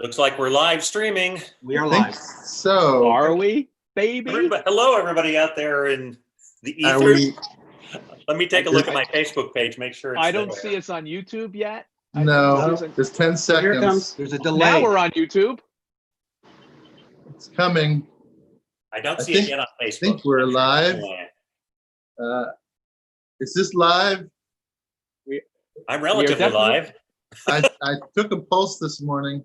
Looks like we're live streaming. We are live. So are we, baby? Hello, everybody out there in the ether. Let me take a look at my Facebook page, make sure it's I don't there. see us on YouTube yet. No, there's 10 seconds. Here comes. There's a delay. Now we're on YouTube. It's coming. I don't see it yet on Facebook. I think we're live. Is this live? I'm relatively live. I took a pulse this morning.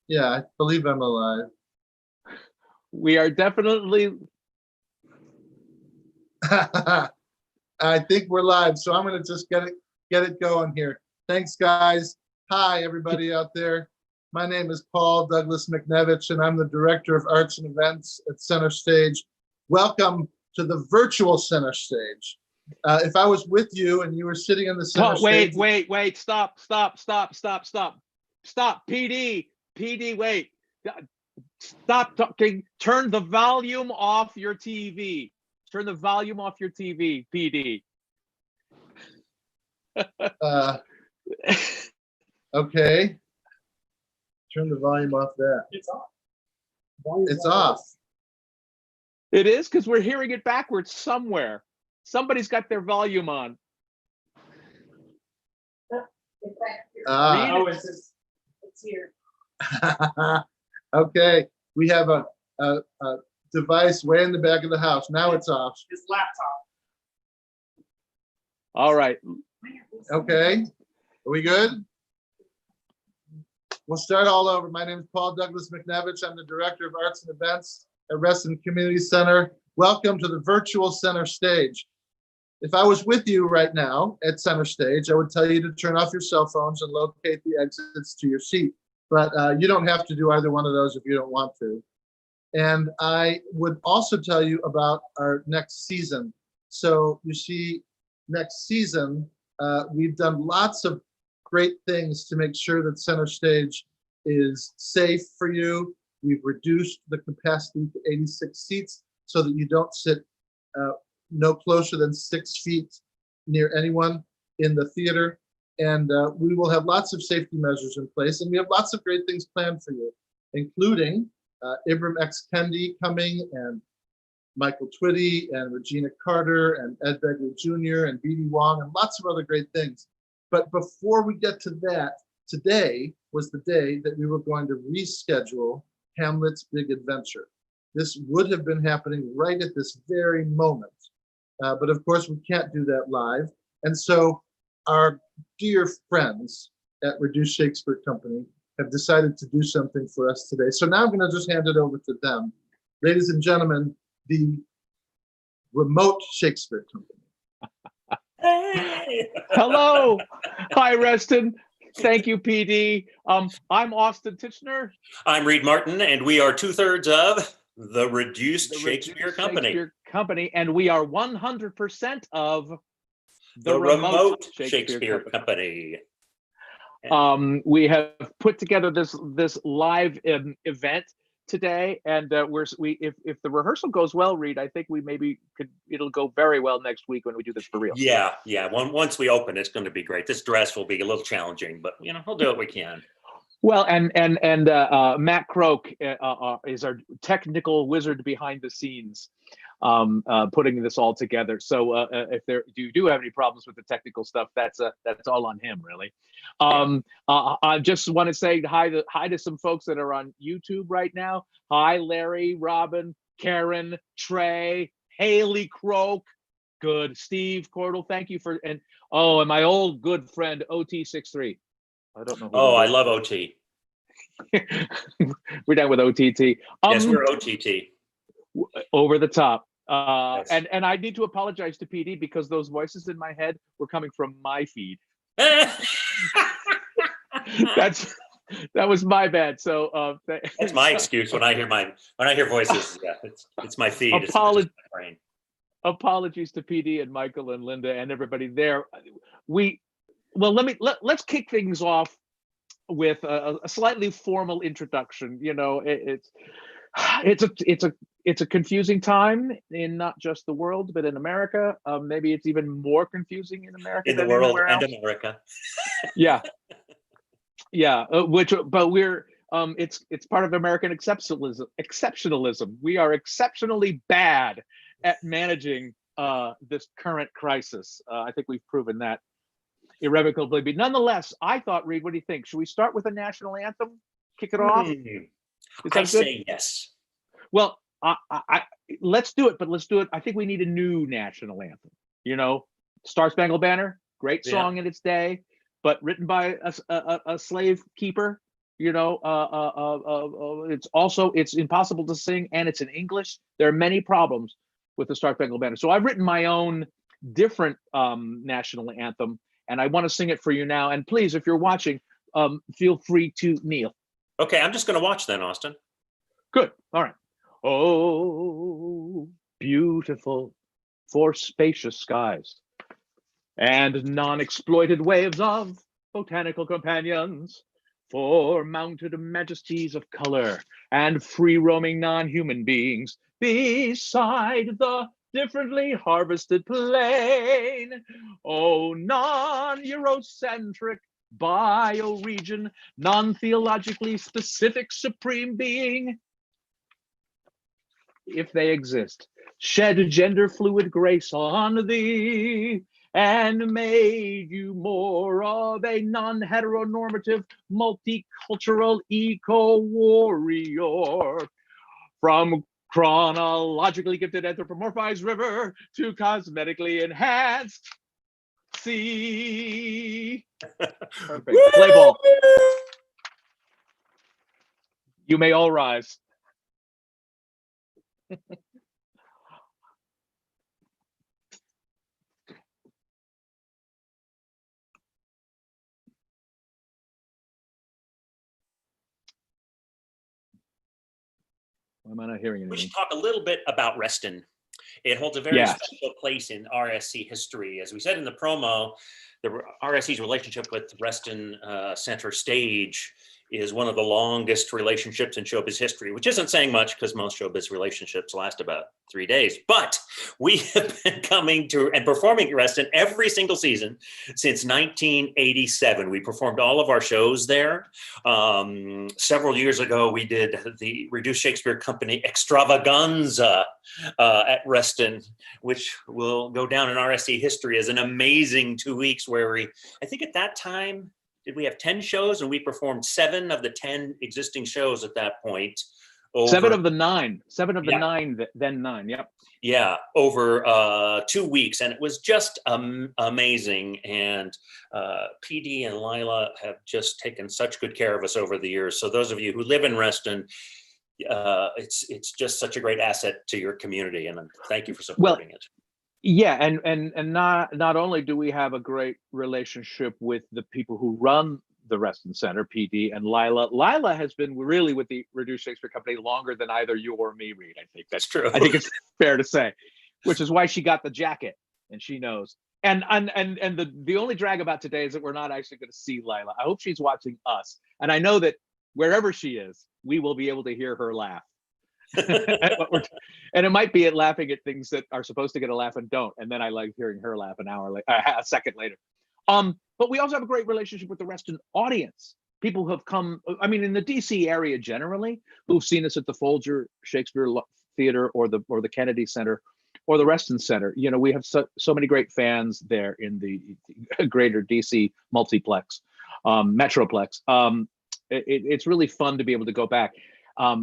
Yeah, I believe I'm alive. We are definitely. I think we're live, so I'm going to just get it going here. Thanks, guys. Hi, everybody out there. My name is Paul Douglas McNevich, and I'm the Director of Arts and Events at CenterStage. Welcome to the virtual CenterStage. If I was with you and you were sitting in the center stage... Wait, stop. PD, wait. Stop talking. Turn the volume off your TV. Turn the volume off your TV, PD. Okay. Turn the volume off that. It's off. It's off. It is, because we're hearing it backwards somewhere. Somebody's got their volume on. It's here. Okay, we have a device way in the back of the house. Now it's off. His laptop. All right. Okay, are we good? We'll start all over. My name is Paul Douglas McNevich. I'm the Director of Arts and Events at Reston Community Center. Welcome to the virtual CenterStage. If I was with you right now at CenterStage, I would tell you to turn off your cell phones and locate the exits to your seat. But you don't have to do either one of those if you don't want to. And I would also tell you about our next season. So you see, next season, we've done lots of great things to make sure that CenterStage is safe for you. We've reduced the capacity to 86 seats so that you don't sit no closer than 6 feet near anyone in the theater. And we will have lots of safety measures in place. And we have lots of great things planned for you, including Ibram X. Kendi coming, and Michael Twitty, and Regina Carter, and Ed Begley Jr., and B.D. Wong, and lots of other great things. But before we get to that, today was the day that we were going to reschedule Hamlet's Big Adventure. This would have been happening right at this very moment. But of course, we can't do that live. And so our dear friends at Reduced Shakespeare Company have decided to do something for us today. So now I'm going to just hand it over to them. Ladies and gentlemen, the Remote Shakespeare Company. Hey. Hello. Hi, Reston. Thank you, PD. I'm Austin Tichenor. I'm Reed Martin, and we are 2/3 of the Reduced Shakespeare Company. And we are 100% of the Remote Shakespeare Company. We have put together this live event today, and if the rehearsal goes well, Reed, I think it'll go very well next week when we do this for real. Yeah. Once we open, it's going to be great. This dress will be a little challenging, but we'll do what we can. Well, and Matt Croak is our technical wizard behind the scenes, putting this all together. So if you do have any problems with the technical stuff, that's all on him, really. I just want to say hi to some folks that are on YouTube right now. Hi, Larry, Robin, Karen, Trey, Haley Croak, good, Steve Cordell. Thank you and my old good friend OT63. I don't know. I love OT. We're down with OTT. Yes, we're OTT. Over the top. Yes. And I need to apologize to PD because those voices in my head were coming from my feed. That was my bad. So that's my excuse when I hear voices. Yeah, it's my feed. Apologies to PD and Michael and Linda and everybody there. Let's kick things off with a slightly formal introduction. It's a confusing time in not just the world, but in America. Maybe it's even more confusing in America. In the world and America. Yeah. But we're It's part of American exceptionalism. We are exceptionally bad at managing this current crisis. I think we've proven that irrevocably. But nonetheless, I thought, Reed, what do you think? Should we start with a national anthem? Kick it off? I say yes. Well, let's do it, but let's do it. I think we need a new national anthem. You know, Star Spangled Banner, great song in its day, but written by a slave keeper. You know, it's impossible to sing, and it's in English. There are many problems with the Star Spangled Banner. So I've written my own different national anthem, and I want to sing it for you now. And please, if you're watching, feel free to kneel. Okay, I'm just going to watch then, Austin. Good. All right. Oh, beautiful for spacious skies and non-exploited waves of botanical companions, for mounted majesties of color and free-roaming non-human beings beside the differently harvested plain. Oh, non-Eurocentric bioregion, non-theologically specific supreme being, if they exist, shed gender fluid grace on thee and made you more of a non-heteronormative, multicultural eco-warrior. From chronologically gifted anthropomorphized river to cosmetically enhanced sea. Perfect. Play ball. You may all rise. Why am I not hearing anything? We should talk a little bit about Reston. It holds a very special place in RSC history. As we said in the promo, the RSC's relationship with Reston CenterStage is one of the longest relationships in showbiz history, which isn't saying much because most showbiz relationships last about 3 days. But we have been coming to and performing at Reston every single season since 1987. We performed all of our shows there. Several years ago, we did the Reduced Shakespeare Company extravaganza at Reston, which will go down in RSC history as an amazing 2 weeks where I think at that time, did we have 10 shows, and we performed 7 of the 10 existing shows at that point. 7 of the 9. 7 of the 9, then 9. Yep. Yeah, over 2 weeks, and it was just amazing. And PD and Lila have just taken such good care of us over the years. So those of you who live in Reston, it's just such a great asset to your community, and thank you for supporting it. Yeah, and not only do we have a great relationship with the people who run the Reston Center, PD and Lila. Lila has been really with the Reduced Shakespeare Company longer than either you or me, Reed. I think that's true. I think it's fair to say, which is why she got the jacket, and she knows. And the only drag about today is that we're not actually going to see Lila. I hope she's watching us, and I know that wherever she is, we will be able to hear her laugh. And it might be at laughing at things that are supposed to get a laugh and don't, and then I like hearing her laugh a second later. But we also have a great relationship with the Reston audience. People who have come, I mean, in the DC area generally, who've seen us at the Folger Shakespeare Theater or the Kennedy Center or the Reston Center. You know, we have so many great fans there in the greater DC multiplex, metroplex. It's really fun to be able to go back. I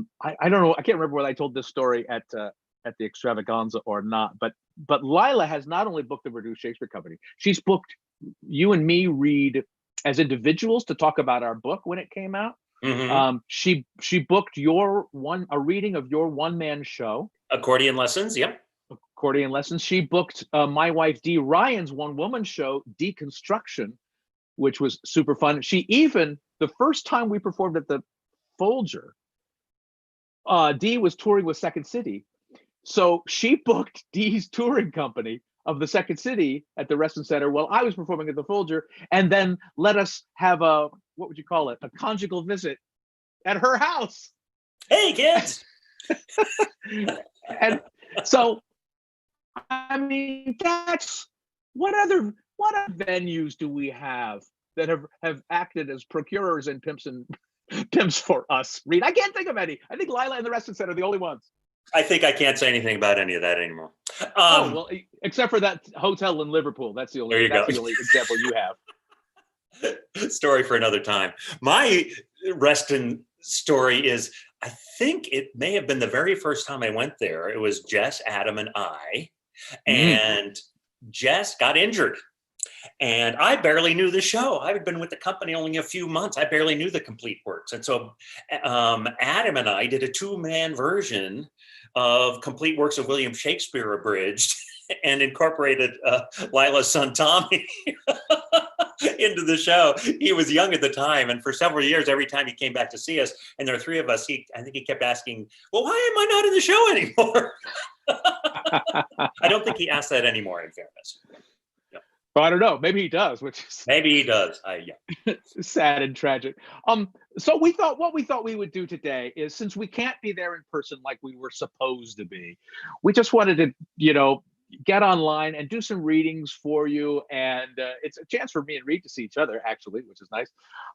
don't know. I can't remember whether I told this story at the extravaganza or not. But Lila has not only booked the Reduced Shakespeare Company. She's booked you and me, Reed, as individuals to talk about our book when it came out. Mm-hmm. She booked a reading of your one-man show, Accordion Lessons. Yep. Accordion Lessons. She booked my wife Dee Ryan's one-woman show, Deconstruction, which was super fun. She even, the first time we performed at the Folger, Dee was touring with Second City. So she booked Dee's touring company of the Second City at the Reston Center while I was performing at the Folger, and then let us have a, what would you call it, a conjugal visit at her house. Hey, kids! And so, I mean, that's, what other venues do we have that have acted as procurers and pimps and Pimps for Us. Read. I can't think of any. I think Lila and the Reston Set are the only ones. I think I can't say anything about any of that anymore. Oh well, except for that hotel in Liverpool. That's the only. There you That's go. the only example you have. Story for another time. My Reston story is, I think it may have been the very first time I went there. It was Jess, Adam, and I, and Jess got injured. And I barely knew the show. I had been with the company only a few months. I barely knew the complete works. And so Adam and I did a 2-man version of complete works of William Shakespeare abridged and incorporated Lila's son, Tommy, into the show. He was young at the time. And for several years, every time he came back to see us, and there were 3 of us, I think he kept asking, well, why am I not in the show anymore? I don't think he asked that anymore, in fairness. Well, I don't know. Maybe he does, which is Maybe he does. Yeah. sad and tragic. So what we thought we would do today is, since we can't be there in person like we were supposed to be, we just wanted to, get online and do some readings for you. And it's a chance for me and Reed to see each other, actually, which is nice.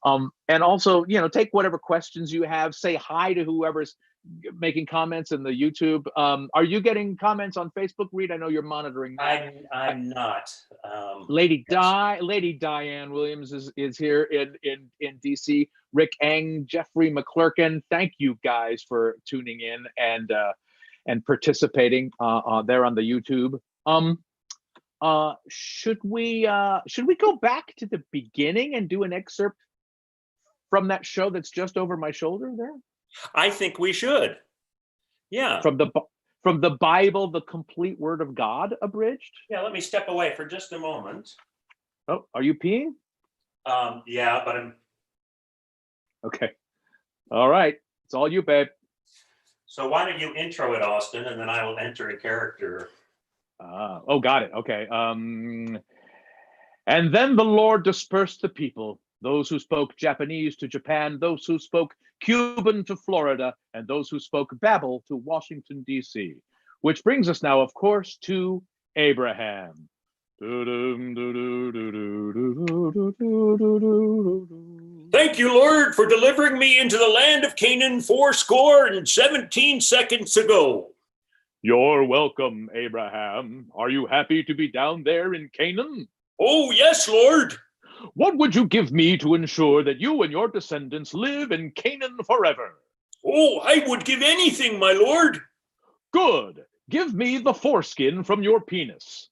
And also, take whatever questions you have, say hi to whoever's making comments in the YouTube. Are you getting comments on Facebook, Reed? I know you're monitoring that. I'm not. Lady Diane Williams is here in DC. Rick Eng, Jeffrey McClurkin. Thank you guys for tuning in and participating there on the YouTube. Should we go back to the beginning and do an excerpt from that show that's just over my shoulder there? I think we should. Yeah. From the Bible, the complete Word of God abridged? Yeah, let me step away for just a moment. Oh, are you peeing? Yeah, but I'm... Okay. All right. It's all you, babe. So why don't you intro it, Austin, and then I will enter a character. Oh, got it. Okay. And then the Lord dispersed the people, those who spoke Japanese to Japan, those who spoke Cuban to Florida, and those who spoke Babel to Washington, D.C. Which brings us now, of course, to Abraham. Thank you, Lord, for delivering me into the land of Canaan 17 seconds ago. You're welcome, Abraham. Are you happy to be down there in Canaan? Oh, yes, Lord. What would you give me to ensure that you and your descendants live in Canaan forever? Oh, I would give anything, my Lord. Good. Give me the foreskin from your penis.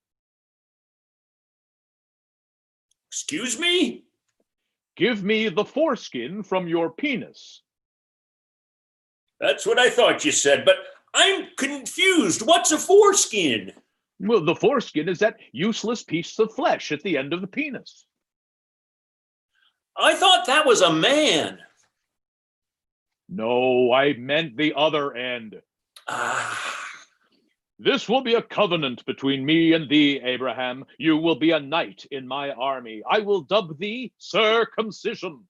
Excuse me? Give me the foreskin from your penis. That's what I thought you said, but I'm confused. What's a foreskin? Well, the foreskin is that useless piece of flesh at the end of the penis. I thought that was a man. No, I meant the other end. This will be a covenant between me and thee, Abraham. You will be a knight in my army. I will dub thee Circumcision.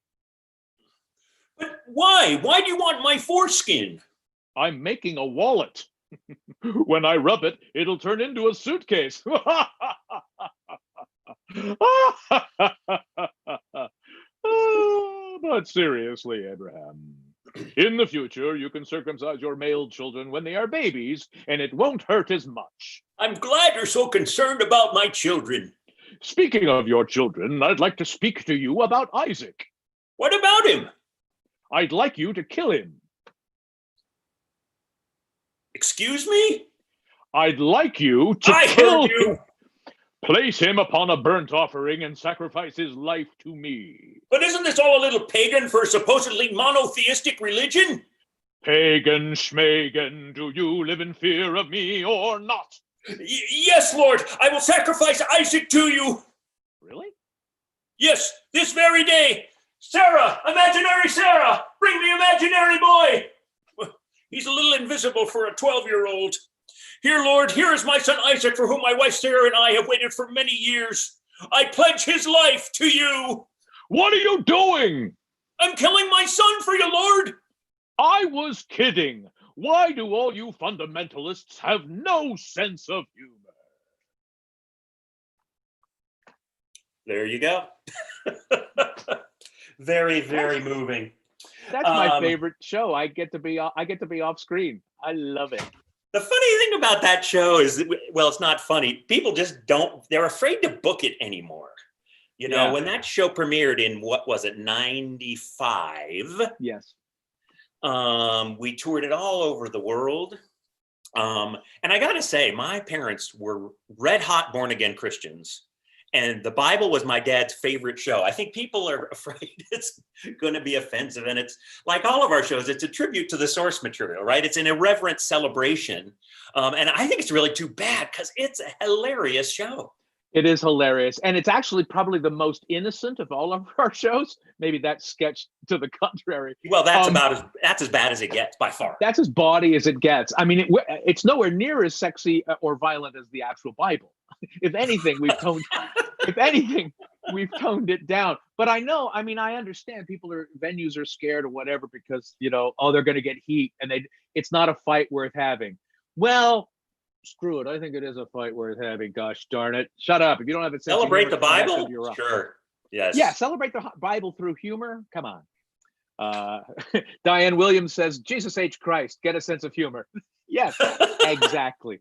But why? Why do you want my foreskin? I'm making a wallet. When I rub it, it'll turn into a suitcase. But seriously, Abraham, in the future, you can circumcise your male children when they are babies, and it won't hurt as much. I'm glad you're so concerned about my children. Speaking of your children, I'd like to speak to you about Isaac. What about him? I'd like you to kill him. Excuse me? I'd like you to kill him. Place him upon a burnt offering and sacrifice his life to me. But isn't this all a little pagan for a supposedly monotheistic religion? Pagan schmagan, do you live in fear of me or not? Yes, Lord, I will sacrifice Isaac to you. Really? Yes, this very day. Sarah, imaginary Sarah, bring me imaginary boy. He's a little invisible for a 12-year-old. Here, Lord, here is my son Isaac, for whom my wife Sarah and I have waited for many years. I pledge his life to you. What are you doing? I'm killing my son for you, Lord. I was kidding. Why do all you fundamentalists have no sense of humor? There you go. Very, very moving. That's my favorite show. I get to be off screen. I love it. The funny thing about that show is, well, it's not funny. People just they're afraid to book it anymore. You know, when that show premiered in, what was it, 95? Yes. We toured it all over the world. And I got to say, my parents were red hot born again Christians. And the Bible was my dad's favorite show. I think people are afraid it's going to be offensive. And it's like all of our shows, it's a tribute to the source material, right? It's an irreverent celebration. And I think it's really too bad because it's a hilarious show. It is hilarious. And it's actually probably the most innocent of all of our shows. Maybe that sketch to the contrary. Well, that's that's as bad as it gets by far. That's as bawdy as it gets. I mean, it's nowhere near as sexy or violent as the actual Bible. If anything, we've toned it down. But I understand venues are scared or whatever because, they're going to get heat and it's not a fight worth having. Well, screw it. I think it is a fight worth having. Gosh darn it. Shut up. If you don't have a sense celebrate of humor, the Bible? Sure. Yes. Yeah, celebrate the Bible through humor. Come on. Diane Williams says, Jesus H. Christ, get a sense of humor. Yes, exactly.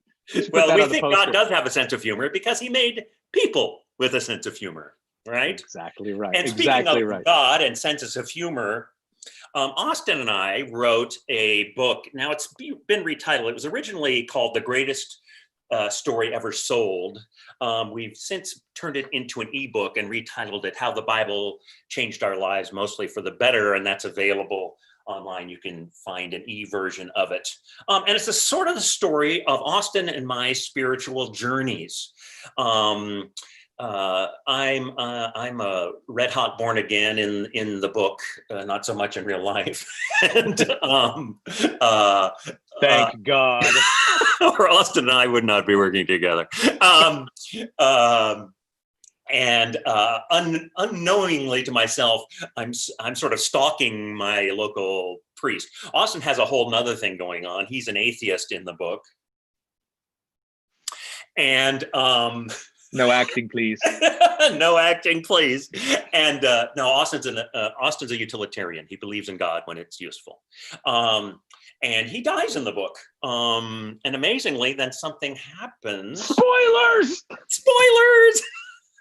Well, we think God does have a sense of humor because he made people with a sense of humor, right? Exactly right. And speaking of God and senses of humor, Austin and I wrote a book. Now it's been retitled. It was originally called The Greatest Story Ever Sold. We've since turned it into an ebook and retitled it How the Bible Changed Our Lives, mostly for the better, and that's available online. You can find an e-version of it. And it's a sort of the story of Austin and my spiritual journeys. I'm a red hot born again in the book, not so much in real life. And thank God. Or Austin and I would not be working together. And unknowingly to myself, I'm sort of stalking my local priest. Austin has a whole nother thing going on. He's an atheist in the book. And no acting, please. No acting, please. And no, Austin's a utilitarian. He believes in God when it's useful. And he dies in the book. And amazingly, then something happens. Spoilers!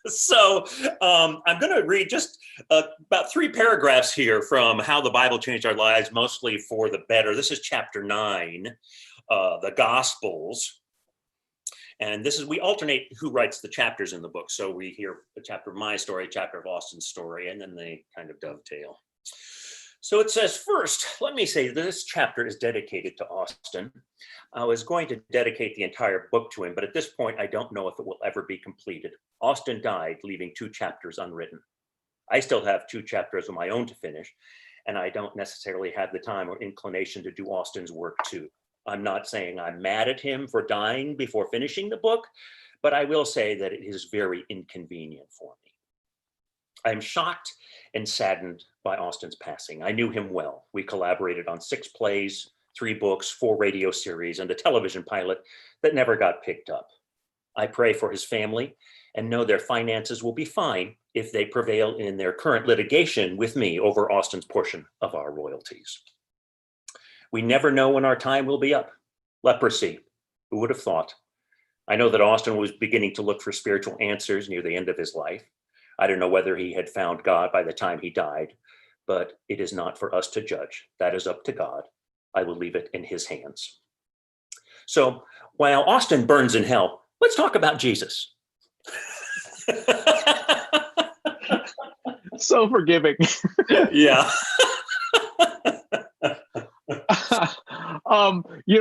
So I'm going to read just about 3 paragraphs here from How the Bible Changed Our Lives, mostly for the better. This is chapter 9, the Gospels. And we alternate who writes the chapters in the book. So we hear a chapter of my story, a chapter of Austin's story, and then they kind of dovetail. So it says, first, let me say this chapter is dedicated to Austin. I was going to dedicate the entire book to him, but at this point, I don't know if it will ever be completed. Austin died, leaving 2 chapters unwritten. I still have 2 chapters of my own to finish, and I don't necessarily have the time or inclination to do Austin's work too. I'm not saying I'm mad at him for dying before finishing the book, but I will say that it is very inconvenient for me. I'm shocked and saddened by Austin's passing. I knew him well. We collaborated on 6 plays, 3 books, 4 radio series, and a television pilot that never got picked up. I pray for his family and know their finances will be fine if they prevail in their current litigation with me over Austin's portion of our royalties. We never know when our time will be up. Leprosy, who would have thought? I know that Austin was beginning to look for spiritual answers near the end of his life. I don't know whether he had found God by the time he died, but it is not for us to judge. That is up to God. I will leave it in his hands. So while Austin burns in hell, let's talk about Jesus. So forgiving. Yeah.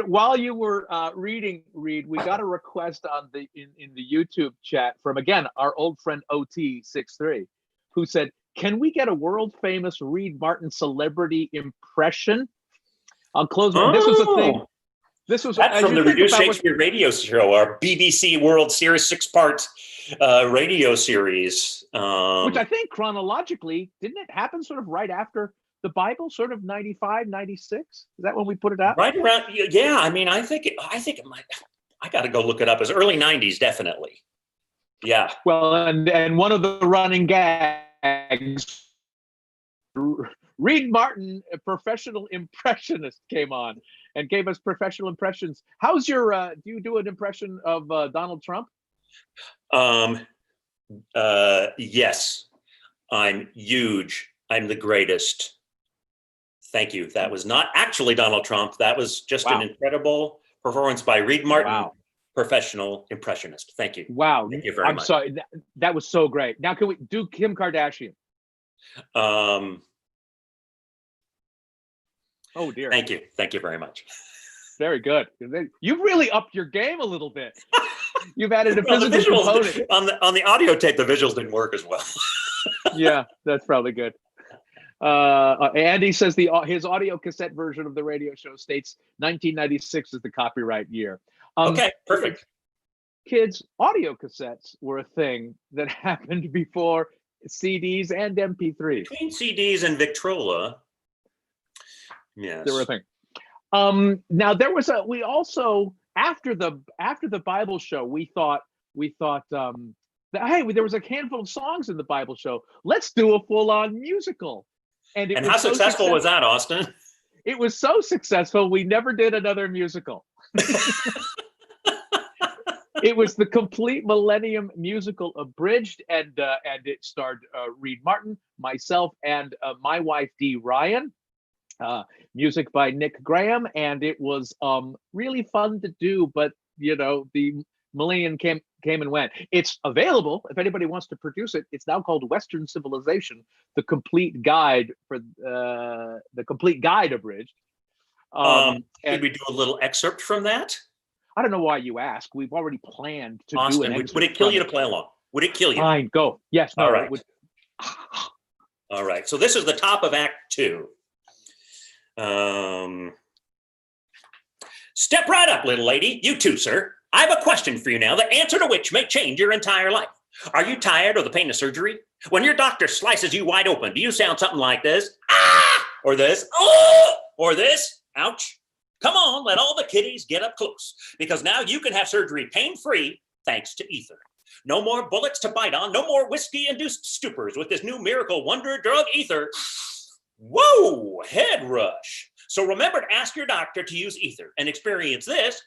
While you were reading, Reed, we got a request on in the YouTube chat from, again, our old friend OT63, who said, "Can we get a world famous Reed Martin celebrity impression?" I'll close. This was a thing. This was that's from the Reduced Shakespeare radio show, our BBC World Series 6-part radio series, which I think chronologically didn't it happen sort of right after the Bible, sort of 95, 96? Is that when we put it out? Right around, yeah. I mean, I think it might. I got to go look it up. It's early 90s, definitely. Yeah. Well, and one of the running gags, Reed Martin, a professional impressionist, came on and gave us professional impressions. How's your, do you do an impression of Donald Trump? Yes, I'm huge. I'm the greatest. Thank you. That was not actually Donald Trump. That was just an incredible performance by Reed Martin, professional impressionist. Thank you. Wow. Thank you very much. I'm sorry. That was so great. Now, can we do Kim Kardashian? Oh, dear. Thank you. Thank you very much. Very good. You've really upped your game a little bit. You've added a Well, physical component. On the audio tape, the visuals didn't work as well. Yeah, that's probably good. Andy says his audio cassette version of the radio show states 1996 is the copyright year. Okay, perfect. Kids, audio cassettes were a thing that happened before CDs and MP3s. Between CDs and Victrola, yes, they were a thing. Now there was we also after the Bible show, we thought that, hey, there was a handful of songs in the Bible show. Let's do a full-on musical. And how successful was that, Austin? It was so successful, we never did another musical. It was the complete Millennium musical, abridged, and it starred Reed Martin, myself, and my wife Dee Ryan. Music by Nick Graham, and it was really fun to do. But you know, the millennium came and went. It's available if anybody wants to produce it. It's now called Western Civilization: The Complete Guide for the Complete Guide Abridged. Could we do a little excerpt from that? I don't know why you ask. We've already planned to Austin, do an would it kill you to play along? Would it kill you? Fine, go. Yes. No, all right. All right. So this is the top of Act 2. Step right up, little lady. You too, sir. I have a question for you now, the answer to which may change your entire life. Are you tired of the pain of surgery? When your doctor slices you wide open, do you sound something like this? Ah! Or this? Oh! Or this? Ouch. Come on, let all the kiddies get up close, because now you can have surgery pain-free thanks to ether. No more bullets to bite on, no more whiskey-induced stupors with this new miracle wonder drug ether. Whoa, head rush. So remember to ask your doctor to use ether and experience this,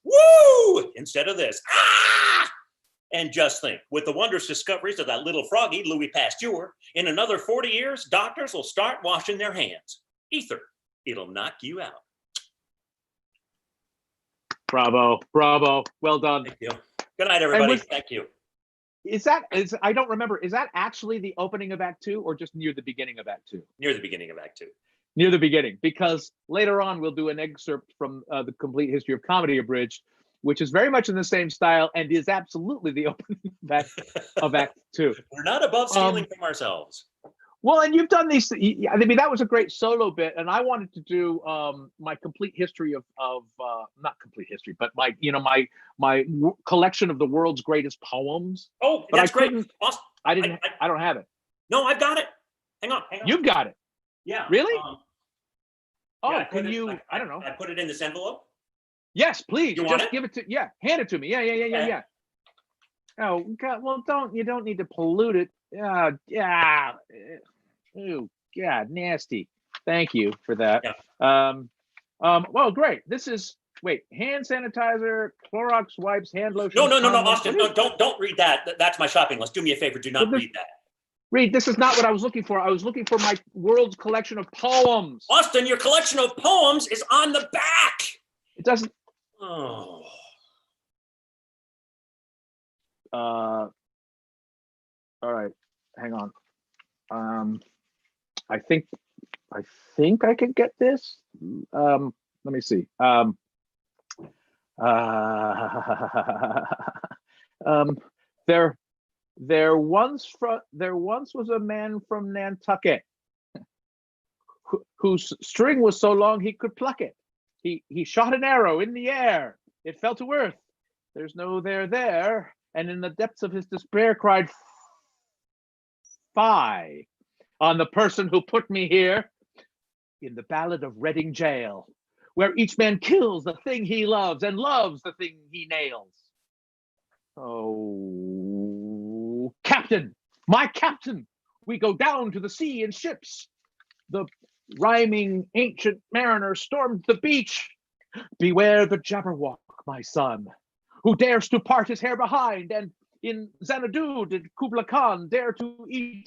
woo, instead of this. Ah! And just think, with the wondrous discoveries of that little froggy, Louis Pasteur, in another 40 years, doctors will start washing their hands. Ether, it'll knock you out. Bravo, bravo, well done. Thank you. Good night, everybody. Thank you. I don't remember, is that actually the opening of Act 2 or just near the beginning of Act 2? Near the beginning of Act 2. Near the beginning, because later on we'll do an excerpt from the Complete History of Comedy Abridged, which is very much in the same style and is absolutely the opening of Act 2. We're not above stealing from ourselves. Well, and you've done these. I mean, that was a great solo bit, and I wanted to do my complete history of not complete history, but my collection of the world's greatest poems. Oh, but that's great. Awesome. I don't have it. No, I've got it. Hang on. You've got it. Yeah. Really? Yeah, can you? I don't know. I put it in this envelope. Yes, please. You want Just it? give it to. Yeah, hand it to me. Yeah. Oh God! Well, you don't need to pollute it. Yeah. Oh God, nasty. Thank you for that. Yeah. Well, great. This is hand sanitizer, Clorox wipes, hand lotion. No, Austin. No, don't read that. That's my shopping list. Do me a favor. Do not read that. Reed, this is not what I was looking for. I was looking for my world's collection of poems. Austin, your collection of poems is on the back. It doesn't. Oh. All right. Hang on. I think I can get this. Let me see. There once was a man from Nantucket whose string was so long he could pluck it. He shot an arrow in the air. It fell to earth. There's no there. And in the depths of his despair cried, "Fie on the person who put me here." In the ballad of Reading Jail, where each man kills the thing he loves and loves the thing he nails. Oh, captain, my captain, we go down to the sea in ships. The rhyming ancient mariner stormed the beach. Beware the Jabberwock, my son, who dares to part his hair behind, and in Xanadu did Kubla Khan dare to eat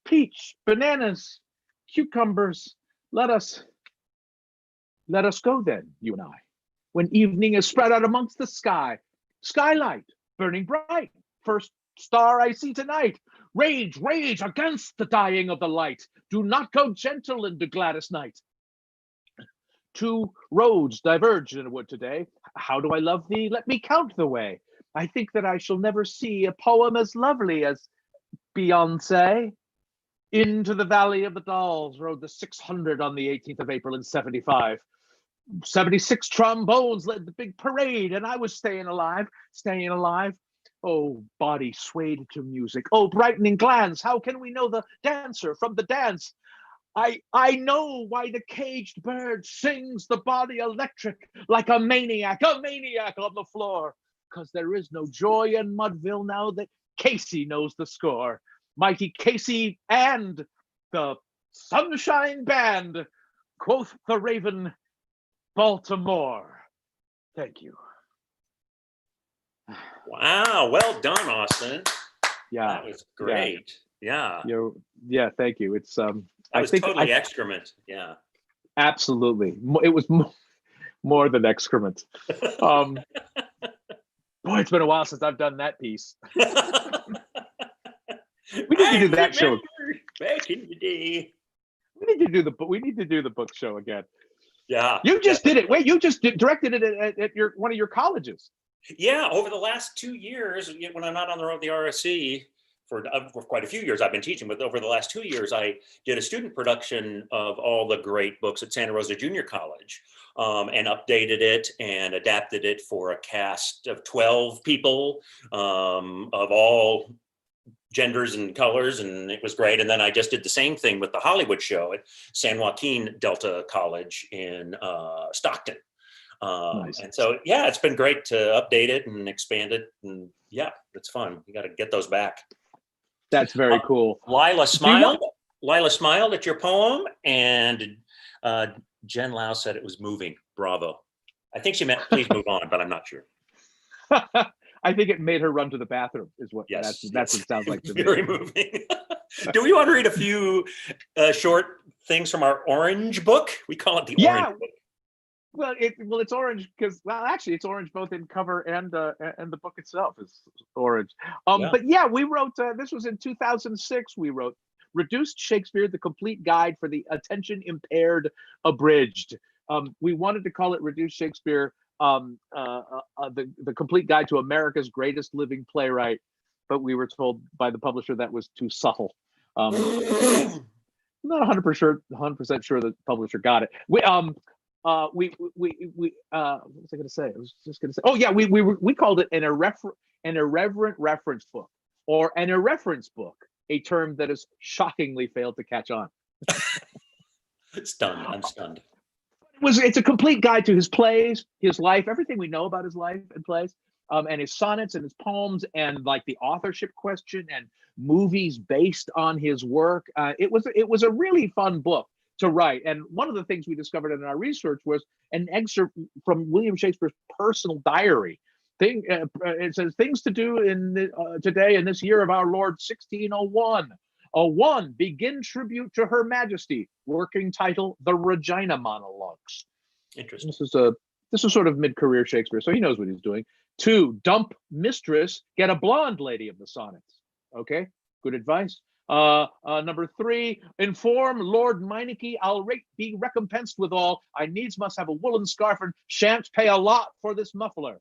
peach, bananas, cucumbers. Let us go then, you and I, when evening is spread out amongst the sky. Skylight burning bright, first star I see tonight. Rage, rage against the dying of the light. Do not go gentle into Gladys night. Two roads diverged in a wood today. How do I love thee? Let me count the way. I think that I shall never see a poem as lovely as Beyonce. Into the Valley of the Dolls rode the 600 on the 18th of April in 75. 76 trombones led the big parade, and I was staying alive. Oh, body swayed to music. Oh, brightening glance, how can we know the dancer from the dance? I know why the caged bird sings the body electric like a maniac on the floor. Because there is no joy in Mudville now that Casey knows the score. Mighty Casey and the Sunshine Band, quoth the Raven, Baltimore. Thank you. Wow, well done, Austin. Yeah, that was great. Yeah, yeah. Thank you. It's that was totally excrement. Yeah, absolutely. It was more than excrement. Boy, it's been a while since I've done that piece. We need to do that show back in the day. We need to do the book show again. Yeah, you just did it. Wait, you just directed it at one of your colleges. Yeah, over the last 2 years, when I'm not on the road with the RSC, for quite a few years I've been teaching, but over the last 2 years I did a student production of all the great books at Santa Rosa Junior College, and updated it and adapted it for a cast of 12 people of all genders and colors, and it was great. And then I just did the same thing with the Hollywood show at San Joaquin Delta College in Stockton. Nice. And so, yeah, it's been great to update it and expand it. And yeah, it's fun. You got to get those back. That's very cool. Lila smiled. Lila smiled at your poem, and Jen Lau said it was moving. Bravo. I think she meant please move on, but I'm not sure. I think it made her run to the bathroom is what that's what it sounds like to me. Very moving. Do we want to read a few short things from our orange book? We call it the orange book. Well, it's orange because actually it's orange both in cover and the book itself is orange. But yeah, we wrote this was in 2006. We wrote Reduced Shakespeare: The Complete Guide for the Attention Impaired, abridged. We wanted to call it Reduced Shakespeare: the Complete Guide to America's Greatest Living Playwright, but we were told by the publisher that was too subtle. Not 100% sure the publisher got it. What was I going to say? I was just going to say, oh yeah, we called it an irreverent reference book, or an irreference book, a term that has shockingly failed to catch on. Stunned. I'm stunned. It's a complete guide to his plays, his life, everything we know about his life and plays, and his sonnets and his poems, and like the authorship question and movies based on his work. It was a really fun book to write. And one of the things we discovered in our research was an excerpt from William Shakespeare's personal diary. It says things to do in today in this year of our Lord 1601. 1, begin tribute to Her Majesty. Working title: The Regina Monologues. Interesting. This is sort of mid-career Shakespeare, so he knows what he's doing. 2, dump mistress, get a blonde lady of the sonnets. Okay, good advice. Number 3, inform Lord Meineke I'll be recompensed with all. I needs must have a woolen scarf and shan't pay a lot for this muffler.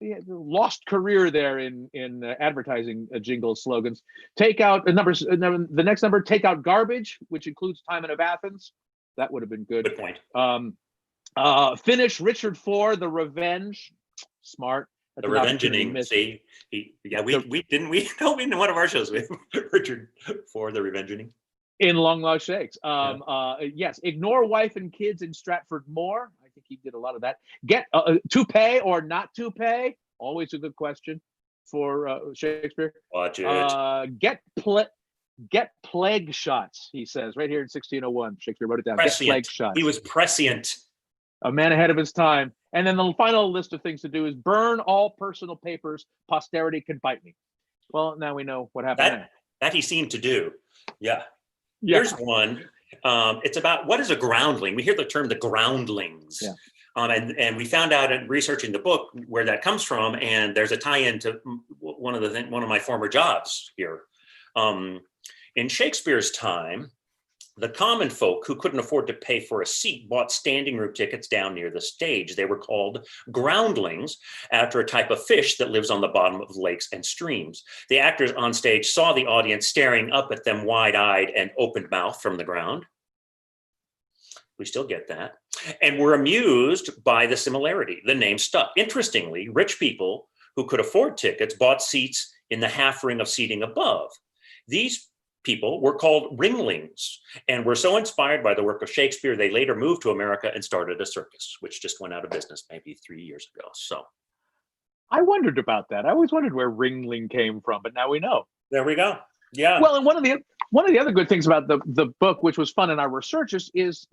He had a lost career there in advertising jingle slogans. Take out the next number, take out garbage, which includes Timon of Athens. That would have been good. Good point. Finish Richard IV, The Revenge. Smart. The Revengeing. See, we didn't in one of our shows with Richard for The Revengeing. In Long Lost Shakes. Yes, ignore wife and kids in Stratford Moor. I think he did a lot of that. Get to pay or not to pay. Always a good question for Shakespeare. Watch it. Get plague shots, he says, right here in 1601. Shakespeare wrote it down. Prescient. Get plague shots. He was prescient. A man ahead of his time. And then the final list of things to do is burn all personal papers. Posterity can bite me. Well, now we know what happened there. That he seemed to do. Yeah. Yeah. Here's one. It's about what is a groundling. We hear the term the groundlings. Yeah. And we found out in researching the book where that comes from, and there's a tie-in to one of my former jobs here. In Shakespeare's time, the common folk who couldn't afford to pay for a seat bought standing room tickets down near the stage. They were called groundlings, after a type of fish that lives on the bottom of lakes and streams. The actors on stage saw the audience staring up at them wide-eyed and open-mouthed from the ground. We still get that. And were amused by the similarity. The name stuck. Interestingly, rich people who could afford tickets bought seats in the half ring of seating above. These people were called ringlings and were so inspired by the work of Shakespeare, they later moved to America and started a circus, which just went out of business maybe 3 years ago. So I wondered about that. I always wondered where ringling came from, but now we know. there we go. Yeah. Well, and one of the other good things about the book, which was fun in our research, is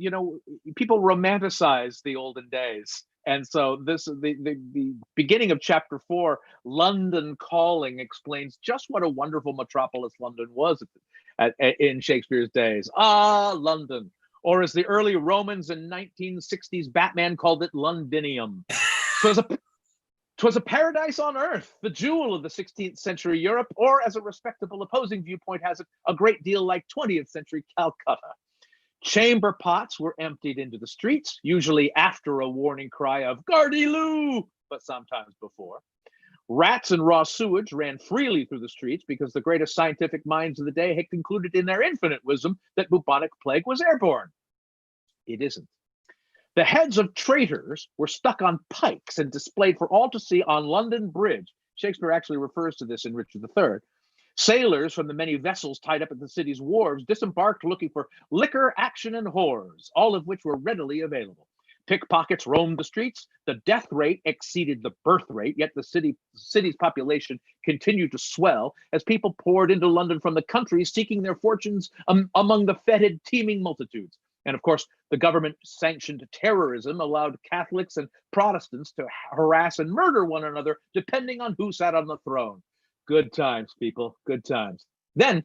people romanticize the olden days. And so the beginning of chapter 4, London Calling, explains just what a wonderful metropolis London was in Shakespeare's days. Ah, London. Or as the early Romans in 1960s Batman called it, Londinium. 'Twas a paradise on earth, the jewel of the 16th century Europe, or as a respectable opposing viewpoint has it, a great deal like 20th century Calcutta. Chamber pots were emptied into the streets, usually after a warning cry of "Gardy-loo," but sometimes before. Rats and raw sewage ran freely through the streets because the greatest scientific minds of the day had concluded in their infinite wisdom that bubonic plague was airborne. It isn't. The heads of traitors were stuck on pikes and displayed for all to see on London Bridge. Shakespeare actually refers to this in Richard III. Sailors from the many vessels tied up at the city's wharves disembarked looking for liquor, action, and whores, all of which were readily available. Pickpockets roamed the streets. The death rate exceeded the birth rate, yet the city's population continued to swell as people poured into London from the country, seeking their fortunes among the fetid, teeming multitudes. And of course, the government-sanctioned terrorism allowed Catholics and Protestants to harass and murder one another, depending on who sat on the throne. Good times, people, good times. Then,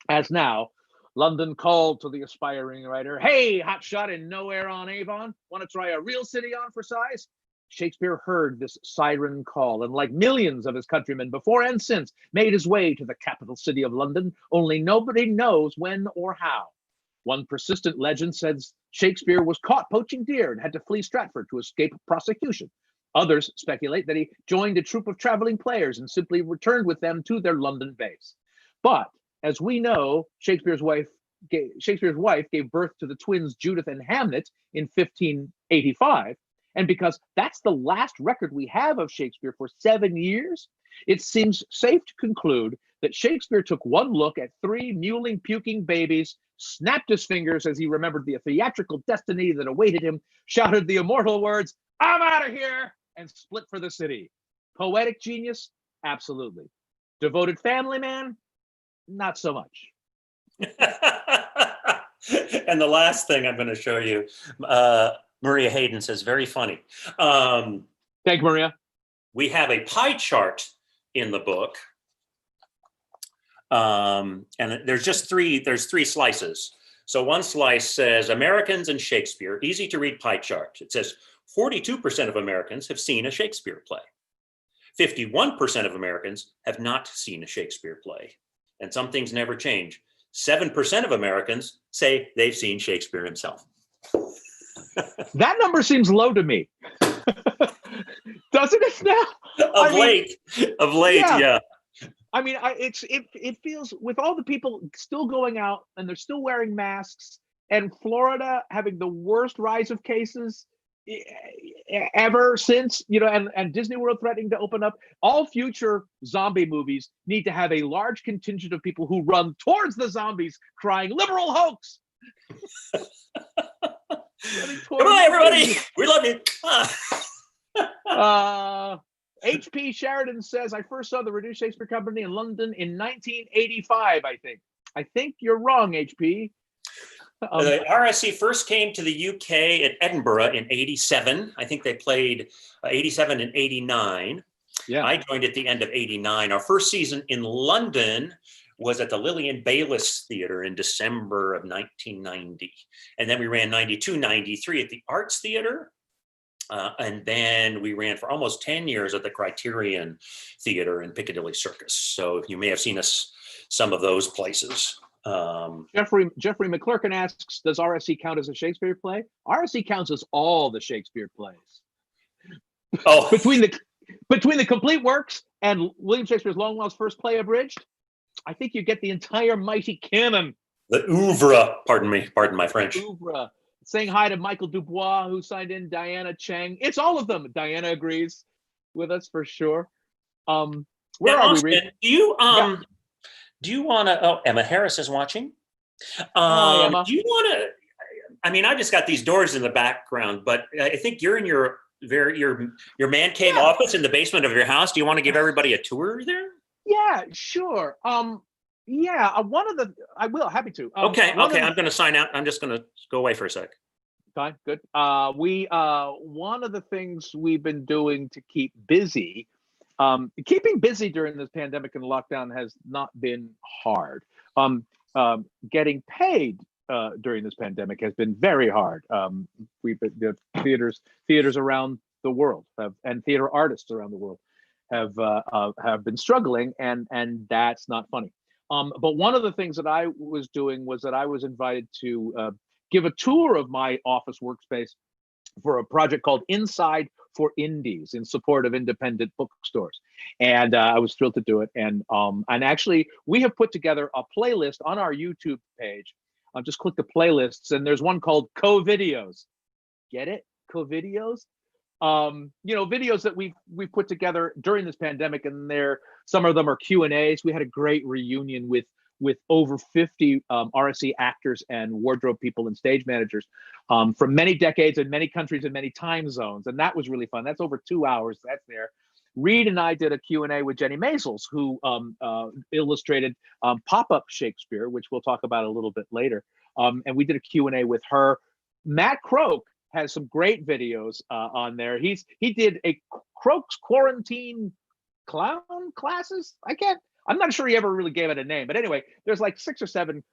as now, London called to the aspiring writer, "Hey, hotshot in nowhere on Avon, want to try a real city on for size?" Shakespeare heard this siren call, and like millions of his countrymen before and since, made his way to the capital city of London, only nobody knows when or how. One persistent legend says Shakespeare was caught poaching deer and had to flee Stratford to escape prosecution. Others speculate that he joined a troupe of traveling players and simply returned with them to their London base. But as we know, Shakespeare's wife gave birth to the twins Judith and Hamlet in 1585. And because that's the last record we have of Shakespeare for 7 years, it seems safe to conclude that Shakespeare took one look at 3 mewling, puking babies, snapped his fingers as he remembered the theatrical destiny that awaited him, shouted the immortal words, "I'm out of here," and split for the city. Poetic genius? Absolutely. Devoted family man? Not so much. And the last thing I'm going to show you, Maria Hayden says, very funny. Thank you, Maria. We have a pie chart in the book. And there's three slices. So one slice says Americans and Shakespeare, easy to read pie chart. It says 42% of Americans have seen a Shakespeare play. 51% of Americans have not seen a Shakespeare play. And some things never change. 7% of Americans say they've seen Shakespeare himself. That number seems low to me. Doesn't it now? Of late, yeah. I mean, it feels, with all the people still going out and they're still wearing masks, and Florida having the worst rise of cases ever since, and Disney World threatening to open up, all future zombie movies need to have a large contingent of people who run towards the zombies crying "liberal hoax." Come on, everybody, we love you. H.P. Sheridan says, "I first saw the Reduced Shakespeare Company in London in 1985, I think. I think you're wrong, HP. The RSC first came to the UK at Edinburgh in 87. I think they played 87 and 89. Yeah. I joined at the end of 89. Our first season in London was at the Lillian Baylis Theatre in December of 1990. And then we ran 92, 93 at the Arts Theatre. And then we ran for almost 10 years at the Criterion Theatre in Piccadilly Circus. So you may have seen us some of those places. Jeffrey McClurkin asks, does RSC count as a Shakespeare play? RSC counts as all the Shakespeare plays. Oh, Between the complete works and William Shakespeare's Longwell's first play, Abridged, I think you get the entire mighty canon. the oeuvre, pardon my French. Oeuvre. Saying hi to Michael Dubois, who signed in, Diana Cheng. It's all of them. Diana agrees with us for sure. Where now, are Austin, we, Reed? do you want to, oh, Emma Harris is watching. Hi, Emma. Do you want to, I mean, I just got these doors in the background, but I think you're in your man cave office in the basement of your house. Do you want to give everybody a tour there? Yeah, sure. One of the, I will, happy to. Okay, I'm going to sign out. I'm just going to go away for a sec. Fine, good. One of the things we've been doing to keep busy, keeping busy during this pandemic and lockdown has not been hard. Getting paid during this pandemic has been very hard. The theaters around the world and theater artists around the world have been struggling, and that's not funny. But one of the things that I was doing was that I was invited to give a tour of my office workspace for a project called Inside for Indies in support of independent bookstores. And I was thrilled to do it. And actually, we have put together a playlist on our YouTube page. Just click the playlists, and there's one called Co-Videos. Get it? Co-Videos? Videos that we've put together during this pandemic, and some of them are Q&As. We had a great reunion with over 50 RSC actors and wardrobe people and stage managers from many decades and many countries and many time zones. And that was really fun. That's over 2 hours. That's there. Reed and I did a Q&A with Jenny Maisels, who illustrated Pop-Up Shakespeare, which we'll talk about a little bit later. And we did a Q&A with her. Matt Croak has some great videos on there. He did a Croak's Quarantine Clown Classes. I'm not sure he ever really gave it a name, but anyway, there's like 6 or 7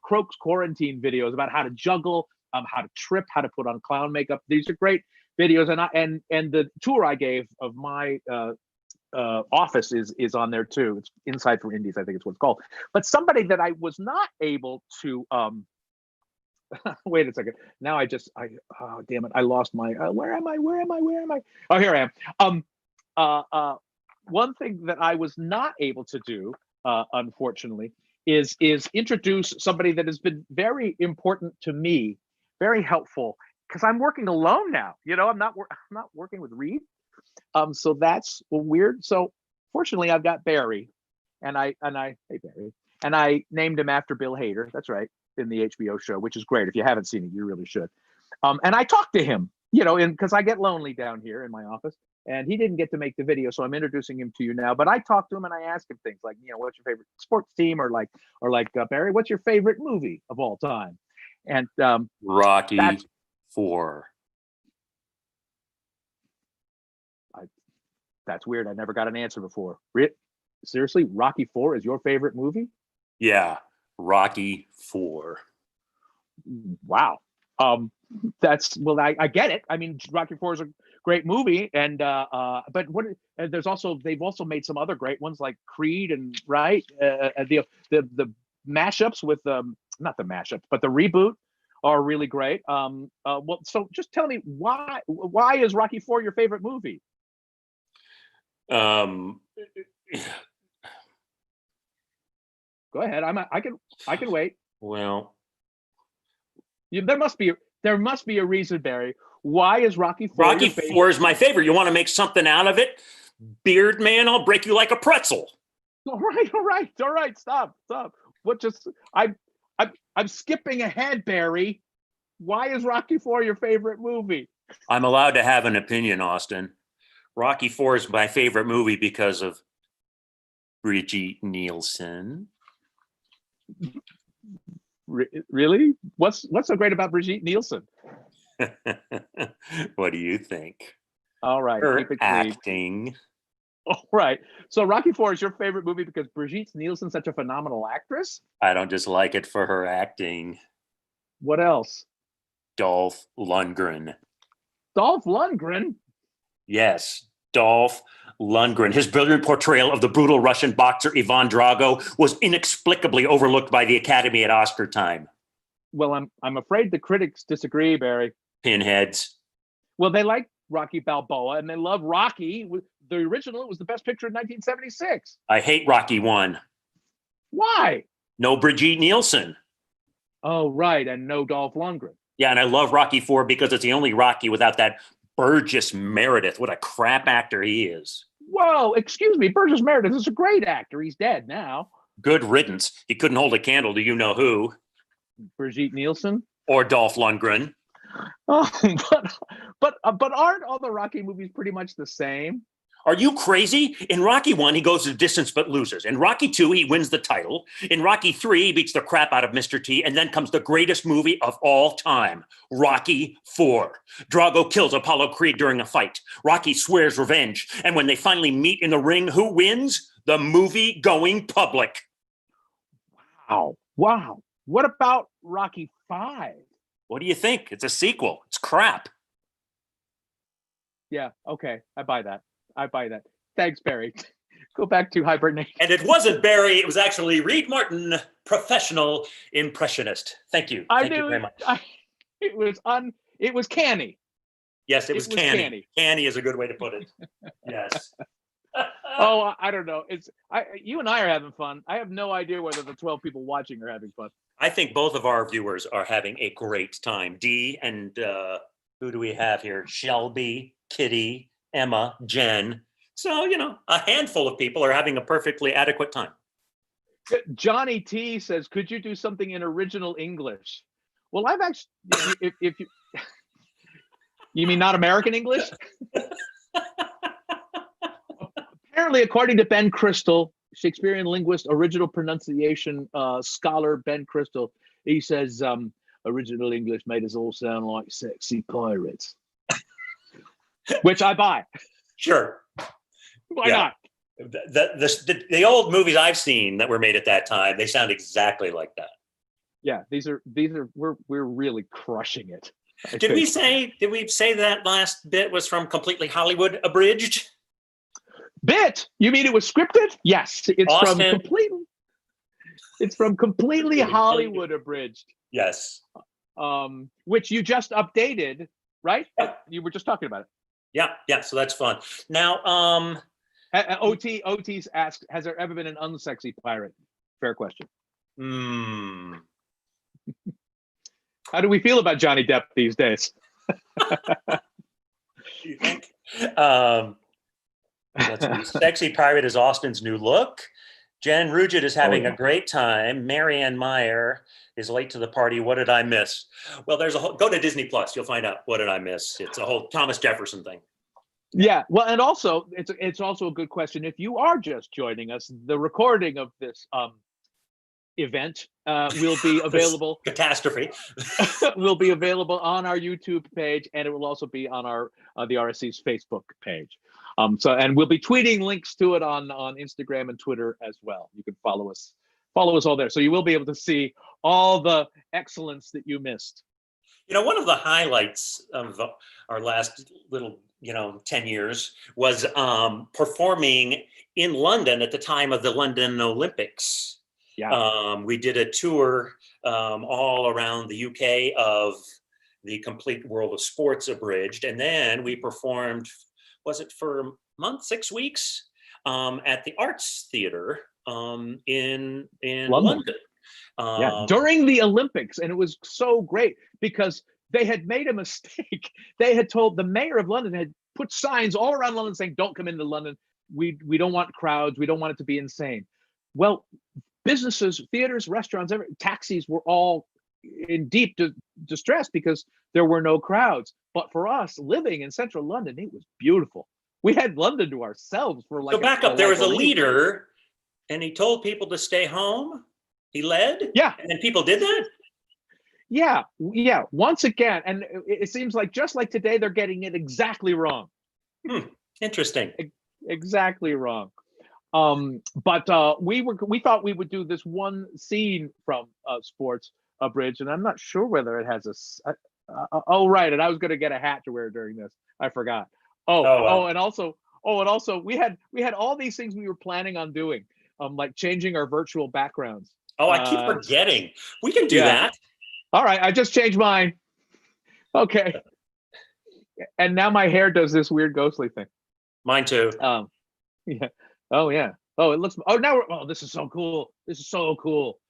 Croak's Quarantine videos about how to juggle, how to trip, how to put on clown makeup. These are great videos, and the tour I gave of my office is on there too. It's Inside for Indies, I think it's what it's called. But somebody that I was not able to wait a second. Now oh damn it, I lost my where am I? Oh, here I am. One thing that I was not able to do, unfortunately, is introduce somebody that has been very important to me, very helpful, because I'm working alone now. I'm not working with Reed, so that's weird. So fortunately, I've got Barry, and I hey Barry, and I named him after Bill Hader. That's right, in the HBO show, which is great. If you haven't seen it, you really should. And I talked to him, because I get lonely down here in my office. And he didn't get to make the video, so I'm introducing him to you now. But I talked to him and I asked him things like, what's your favorite sports team, or like Barry, what's your favorite movie of all time? And Rocky IV. That's weird. I never got an answer before. Seriously, Rocky IV is your favorite movie? Yeah, Rocky IV. Wow. I get it. I mean, Rocky IV is a great movie, and but they've also made some other great ones like Creed and the mashups with not the mashups, but the reboot are really great. So just tell me why is Rocky IV your favorite movie? Go ahead. I can wait. Well, There must be a reason, Barry. Why is Rocky IV? Rocky IV is my favorite. You want to make something out of it? Beard man, I'll break you like a pretzel. All right. Stop. I'm skipping ahead, Barry. Why is Rocky IV your favorite movie? I'm allowed to have an opinion, Austin. Rocky IV is my favorite movie because of Brigitte Nielsen. Really? What's so great about Brigitte Nielsen? What do you think? All right, Her keep it clean. acting. All right. So Rocky IV is your favorite movie because Brigitte Nielsen's such a phenomenal actress? I don't just like it for her acting. What else? Dolph Lundgren. Dolph Lundgren? Yes, Dolph Lundgren. His brilliant portrayal of the brutal Russian boxer Ivan Drago was inexplicably overlooked by the Academy at Oscar time. Well, I'm afraid the critics disagree, Barry. Pinheads. Well, they like Rocky Balboa and they love Rocky. The original was the best picture in 1976. I hate Rocky 1. Why? No Brigitte Nielsen. Oh, right. And no Dolph Lundgren. Yeah, and I love Rocky 4 because it's the only Rocky without that Burgess Meredith. What a crap actor he is. Whoa, excuse me. Burgess Meredith is a great actor. He's dead now. Good riddance. He couldn't hold a candle to you know who. Brigitte Nielsen? Or Dolph Lundgren. Oh, but aren't all the Rocky movies pretty much the same? Are you crazy? In Rocky 1, he goes the distance but loses. In Rocky 2, he wins the title. In Rocky 3, he beats the crap out of Mr. T. And then comes the greatest movie of all time, Rocky 4. Drago kills Apollo Creed during a fight. Rocky swears revenge. And when they finally meet in the ring, who wins? The movie going public. Wow. Wow. What about Rocky 5? What do you think? It's a sequel. It's crap. Yeah, okay. I buy that. Thanks, Barry. Go back to hibernation. And it wasn't Barry. It was actually Reed Martin, professional impressionist. Thank you. Thank you very much. It was canny. Yes, it was canny. Canny is a good way to put it. Yes. Oh, I don't know. You and I are having fun. I have no idea whether the 12 people watching are having fun. I think both of our viewers are having a great time. Dee and who do we have here? Shelby, Kitty, Emma, Jen. So, a handful of people are having a perfectly adequate time. Johnny T says, could you do something in original English? Well, I've actually, if you, you mean not American English? Apparently, according to Ben Crystal, Shakespearean linguist, original pronunciation scholar Ben Crystal, he says original English made us all sound like sexy pirates, which I buy. Sure, why not? The old movies I've seen that were made at that time, they sound exactly like that. Yeah, these are we're really crushing it. Did we say that last bit was from Completely Hollywood Abridged? Bit? You mean it was scripted? Yes, it's Austin. from completely Hollywood Abridged. Yes. Which you just updated, right? Yep. You were just talking about it. Yeah. So that's fun. Now, OT's asked, has there ever been an unsexy pirate? Fair question. How do we feel about Johnny Depp these days? You think? Let's see. Sexy pirate is Austin's new look. Jen Rugit is having a great time. Marianne Meyer is late to the party. What did I miss? Well, go to Disney Plus. You'll find out what did I miss. It's a whole Thomas Jefferson thing. Yeah, well, and also it's also a good question. If you are just joining us, the recording of this event will be available. Catastrophe will be available on our YouTube page, and it will also be on our the RSC's Facebook page. And we'll be tweeting links to it on Instagram and Twitter as well. You can follow us all there, so you will be able to see all the excellence that you missed. One of the highlights of our last little 10 years was performing in London at the time of the London Olympics. Yeah. We did a tour all around the UK of the Complete World of Sports Abridged. And then we performed, was it for a month, 6 weeks, at the Arts Theatre in London. During the Olympics. And it was so great because they had made a mistake. They had told the mayor of London had put signs all around London saying, don't come into London. We don't want crowds. We don't want it to be insane. Well, businesses, theaters, restaurants, taxis were all in deep distress because there were no crowds. But for us living in central London, it was beautiful. We had London to ourselves for like. So back up, there was a leader and he told people to stay home. He led? Yeah. And then people did that? Yeah. Once again, and it seems like just like today, they're getting it exactly wrong. Interesting. Exactly wrong. But we thought we would do this one scene from Sports Abridged, and I'm not sure whether it has oh, right, and I was going to get a hat to wear during this. I forgot. And also we had all these things we were planning on doing, like changing our virtual backgrounds. Oh, I keep forgetting. We can do that. All right, I just changed mine. Okay. And now my hair does this weird ghostly thing. Mine too. Yeah. Oh yeah. Oh, it looks. Oh, now this is so cool. This is so cool.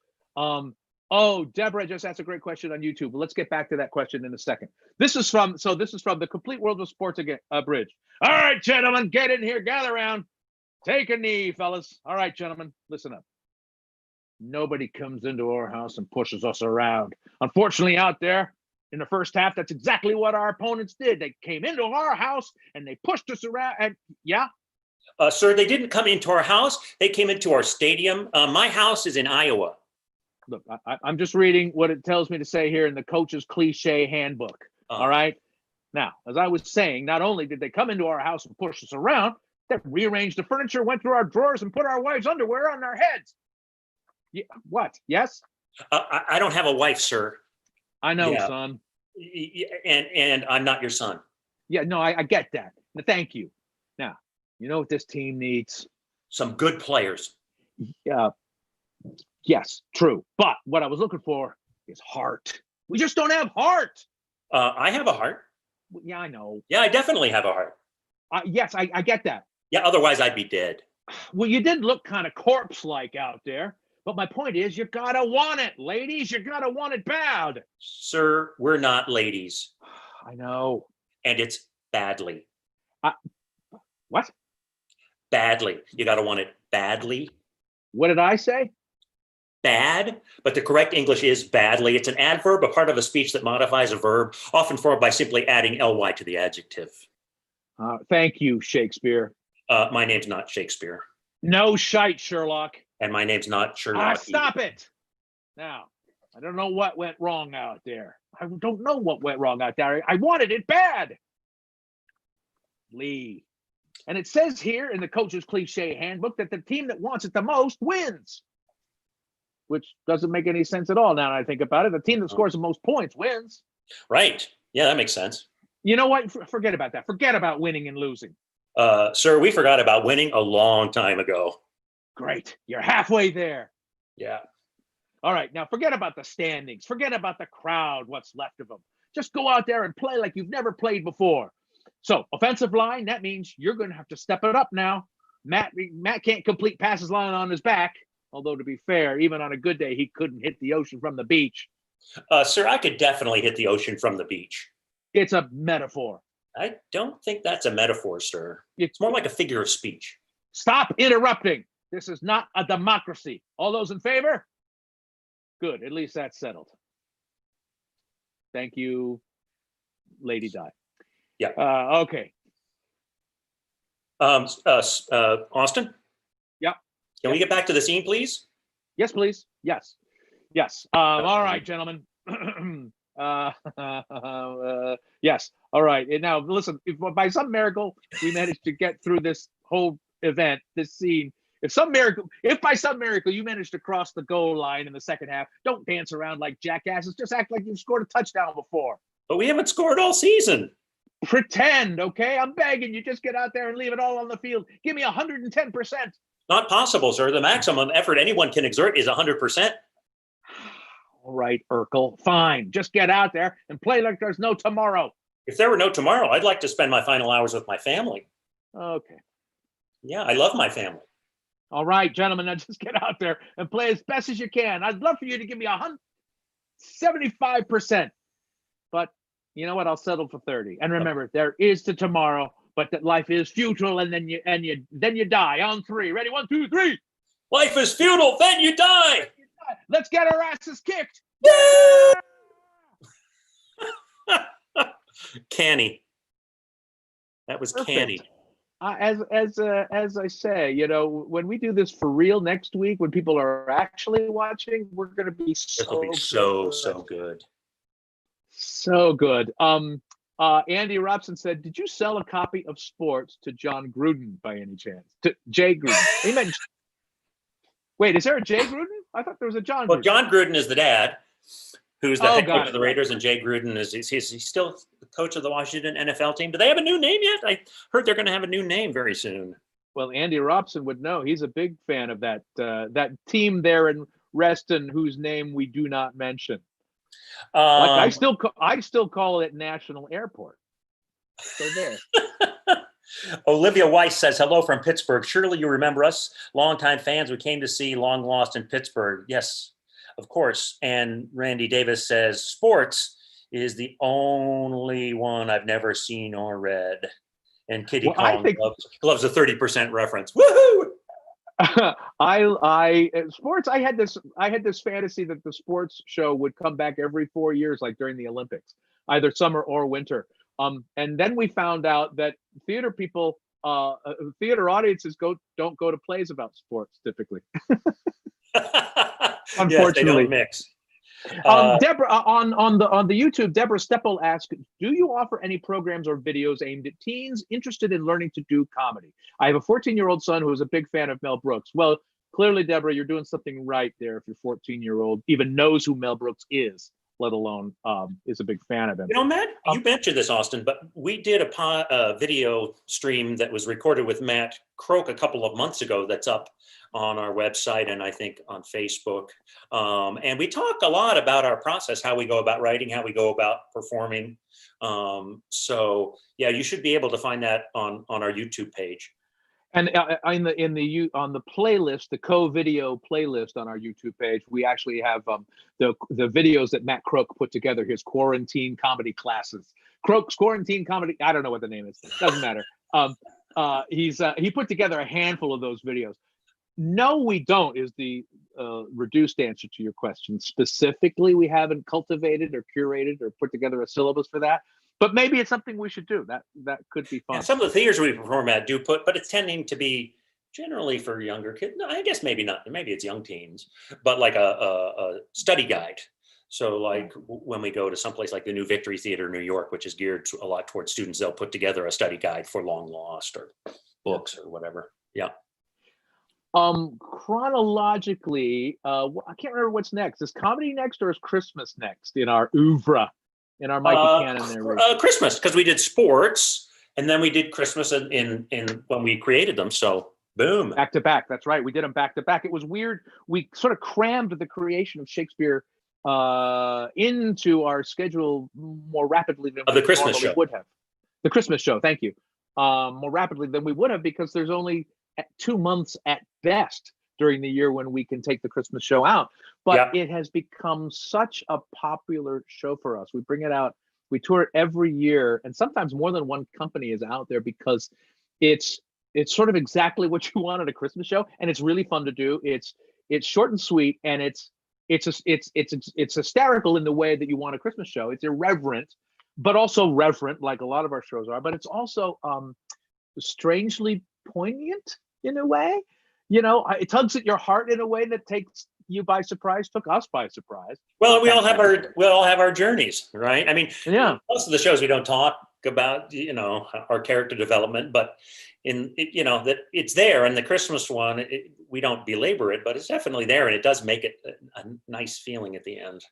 Oh, Deborah just asked a great question on YouTube. Let's get back to that question in a second. This is from the Complete World of Sports again, Abridged. All right, gentlemen, get in here, gather around, take a knee, fellas. All right, gentlemen, listen up. Nobody comes into our house and pushes us around. Unfortunately, out there in the first half, that's exactly what our opponents did. They came into our house and they pushed us around. And yeah. Sir, they didn't come into our house. They came into our stadium. My house is in Iowa. Look, I'm just reading what it tells me to say here in the coach's cliche handbook. All right. Now, as I was saying, not only did they come into our house and push us around, they rearranged the furniture, went through our drawers, and put our wives' underwear on their heads. Yeah, what? Yes? I don't have a wife, sir. I know, son. And I'm not your son. Yeah, no, I get that. Thank you. Now, you know what this team needs? Some good players. Yes, true. But what I was looking for is heart. We just don't have heart. I have a heart. Yeah, I know. Yeah, I definitely have a heart. Yes, I get that. Yeah, otherwise I'd be dead. Well, you did look kind of corpse-like out there. But my point is, you gotta want it, ladies. You gotta want it bad. Sir, we're not ladies. I know. And it's badly. What? Badly. You gotta want it badly. What did I say? Bad, but the correct English is badly. It's an adverb, a part of a speech that modifies a verb, often formed by simply adding ly to the adjective. Thank you, Shakespeare. My name's not Shakespeare. No shite, Sherlock. And my name's not Sherlock. Stop it. Now, I don't know what went wrong out there. I don't know what went wrong out there. I wanted it bad. Lee. And it says here in the coach's cliche handbook that the team that wants it the most wins. Which doesn't make any sense at all now that I think about it. The team that scores the most points wins. Right. Yeah, that makes sense. You know what? Forget about that. Forget about winning and losing. Sir, we forgot about winning a long time ago. Great. You're halfway there. Yeah. All right. Now forget about the standings. Forget about the crowd, what's left of them. Just go out there and play like you've never played before. So offensive line, that means you're going to have to step it up now. Matt can't complete passes lying on his back. Although to be fair, even on a good day, he couldn't hit the ocean from the beach. Sir, I could definitely hit the ocean from the beach. It's a metaphor. I don't think that's a metaphor, sir. It's more like a figure of speech. Stop interrupting. This is not a democracy. All those in favor? Good. At least that's settled. Thank you, Lady Di. Yeah. Okay. Austin? Yeah. Can we get back to the scene, please? Yes, please. Yes. All right, gentlemen. Yes. All right. And now, listen, if by some miracle we managed to get through this whole event, this scene, if by some miracle you managed to cross the goal line in the second half, don't dance around like jackasses. Just act like you've scored a touchdown before. But we haven't scored all season. Pretend, okay? I'm begging you, just get out there and leave it all on the field. Give me 110%. Not possible, sir. The maximum effort anyone can exert is 100%. All right, Urkel, fine. Just get out there and play like there's no tomorrow. If there were no tomorrow, I'd like to spend my final hours with my family. Okay. Yeah, I love my family. All right, gentlemen, now just get out there and play as best as you can. I'd love for you to give me 175%. But you know what? I'll settle for 30. And remember, there is to tomorrow, but that life is futile, and then you die on 3. Ready? 1, 2, 3. Life is futile, then you die. Let's get our asses kicked. Canny. That was Perfect. canny. as I say, you know, when we do this for real next week, when people are actually watching, we're going to be It'll be so good. So good. Andy Robson said, "Did you sell a copy of Sports to John Gruden by any chance?" To Jay Gruden. He meant. Wait, is there a Jay Gruden? I thought there was a John. Well, Gruden. John Gruden is the dad, who's the head coach of the Right. Raiders, and Jay Gruden he's still the coach of the Washington NFL team. Do they have a new name yet? I heard they're going to have a new name very soon. Well, Andy Robson would know. He's a big fan of that that team there in Reston, whose name we do not mention. Like I still call it National Airport. So there. Olivia Weiss says, hello from Pittsburgh. Surely you remember us, longtime fans. We came to see Long Lost in Pittsburgh. Yes, of course. And Randy Davis says, Sports is the only one I've never seen or read. And Kitty Kong loves a 30% reference. Woohoo! Sports. I had this fantasy that the sports show would come back every 4 years, like during the Olympics, either summer or winter. And then we found out that theater people, theater audiences don't go to plays about sports typically. Unfortunately, yes, they don't mix. Deborah on the YouTube, Deborah Steppel asked, "Do you offer any programs or videos aimed at teens interested in learning to do comedy? I have a 14-year-old son who is a big fan of Mel Brooks." Well, clearly, Deborah, you're doing something right there. If your 14-year-old even knows who Mel Brooks is, let alone is a big fan of him. You know, Matt, you mentioned this, Austin, but we did a video stream that was recorded with Matt Croak a couple of months ago that's up on our website and I think on Facebook. And we talk a lot about our process, how we go about writing, how we go about performing. So yeah, you should be able to find that on our YouTube page. And on the playlist, the co-video playlist on our YouTube page, we actually have the videos that Matt Croak put together, his quarantine comedy classes. Croak's quarantine comedy, I don't know what the name is, doesn't matter. He put together a handful of those videos. No, we don't is the reduced answer to your question. Specifically, we haven't cultivated or curated or put together a syllabus for that. But maybe it's something we should do. That could be fun. Yeah, some of the theaters we perform at do put, but it's tending to be generally for younger kids. No, I guess maybe not. Maybe it's young teens, but like a study guide. So like when we go to someplace like the New Victory Theater in New York, which is geared a lot towards students, they'll put together a study guide for Long Lost or books or whatever. Yeah. Chronologically, I can't remember what's next. Is comedy next or is Christmas next in our oeuvre? In our Mikey Cannon there. Christmas, because we did sports and then we did Christmas in when we created them. So boom. Back to back. That's right. We did them back to back. It was weird. We sort of crammed the creation of Shakespeare into our schedule more rapidly than the Christmas show would have. The Christmas show. Thank you. More rapidly than we would have, because there's only 2 months at best during the year when we can take the Christmas show out. But It has become such a popular show for us. We bring it out, we tour it every year, and sometimes more than one company is out there because it's sort of exactly what you want at a Christmas show, and it's really fun to do. It's short and sweet, and it's hysterical in the way that you want a Christmas show. It's irreverent, but also reverent, like a lot of our shows are. But it's also strangely poignant in a way. You know, it tugs at your heart in a way that takes you by surprise, took us by surprise. Well, we all have our journeys, right? I mean, most of the shows we don't talk about, you know, our character development, but that it's there. And the Christmas one, we don't belabor it, but it's definitely there, and it does make it a nice feeling at the end.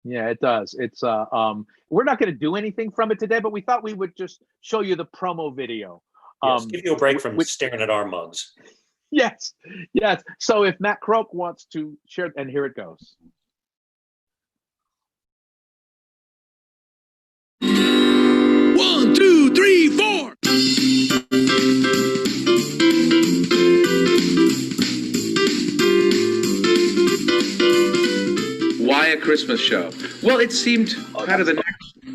Yeah, it does. It's we're not going to do anything from it today, but we thought we would just show you the promo video. Yes, give you a break from staring at our mugs. Yes. So if Matt Croak wants to share, and here it goes. 1, 2, 3, 4. Why a Christmas show? Well, it seemed kind of the next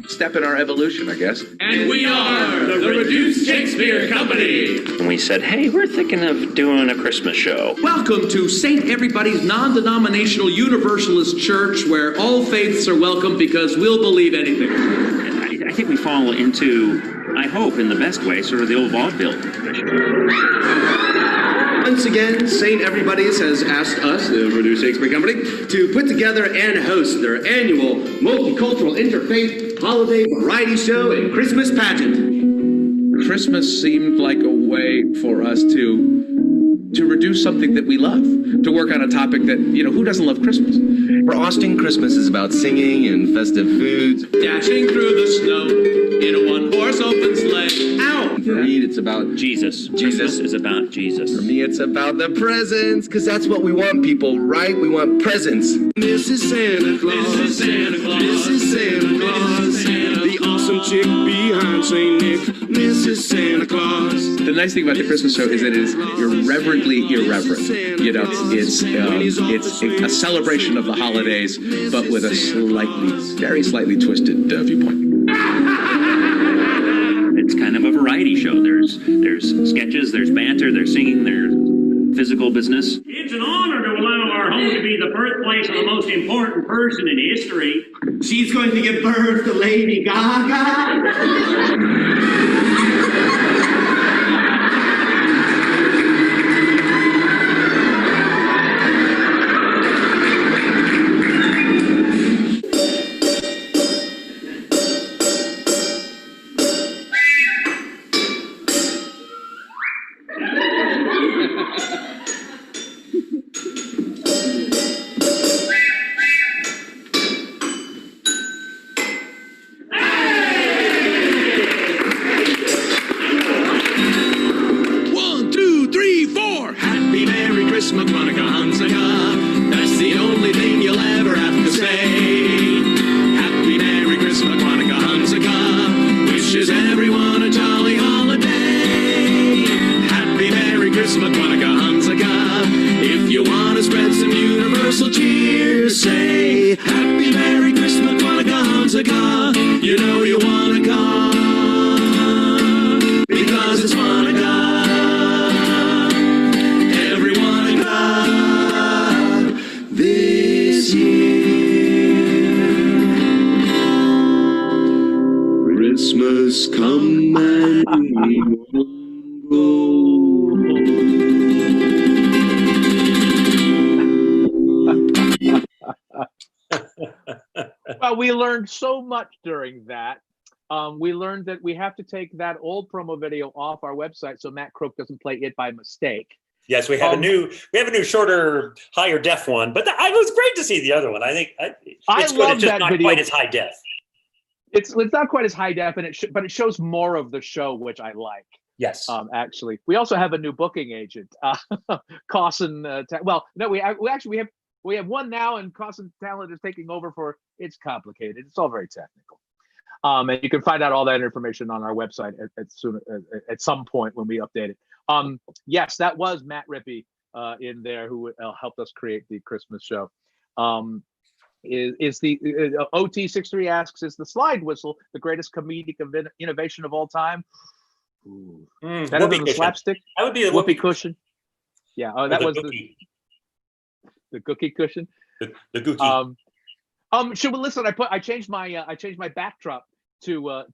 step in our evolution, I guess. And we are the Reduced Shakespeare Company. And we said, hey, we're thinking of doing a Christmas show. Welcome to St. Everybody's non-denominational universalist church, where all faiths are welcome because we'll believe anything. I think we fall into, I hope, in the best way, sort of the old vaudeville tradition. Once again, St. Everybody's has asked us, the Reduced Shakespeare Company, to put together and host their annual multicultural interfaith holiday variety show and Christmas pageant. Christmas seemed like a way for us to reduce something that we love, to work on a topic that, who doesn't love Christmas? For Austin, Christmas is about singing and festive foods. Dashing through the snow in a one-horse open sleigh. Ow! For Reed, it's about Jesus. Christmas is about Jesus. For me, it's about the presents, because that's what we want, people, right? We want presents. Mrs. Santa Claus. Mrs. Santa Claus. Mrs. Santa Claus. The awesome chick behind St. Nick. Mrs. Santa Claus. The nice thing about the Christmas show is that it is irreverently irreverent. It's a celebration of the holidays, but with a very slightly twisted viewpoint. It's kind of a variety show. There's sketches, there's banter, there's singing, there's physical business. It's an honor to allow our home to be the birthplace of the most important person in history. She's going to give birth to Lady Gaga. Well, we learned so much during that. We learned that we have to take that old promo video off our website so Matt Crook doesn't play it by mistake. Yes, we have a new shorter, higher def one, but it was great to see the other one. I think it's good. It's just not video. Quite as high def. It's not quite as high def, and but it shows more of the show, which I like. Yes. Actually, we also have a new booking agent, Cawson. We have one now, and Cawson Talent is taking over for. It's complicated. It's all very technical. And you can find out all that information on our website at some point when we update it. Yes, that was Matt Rippey in there who helped us create the Christmas show. Is the OT63 asks, is the slide whistle the greatest comedic innovation of all time? Better than the slapstick? That would be a whoopee cushion. Yeah, that was the cookie cushion. The cookie. Should we listen? I changed my backdrop to a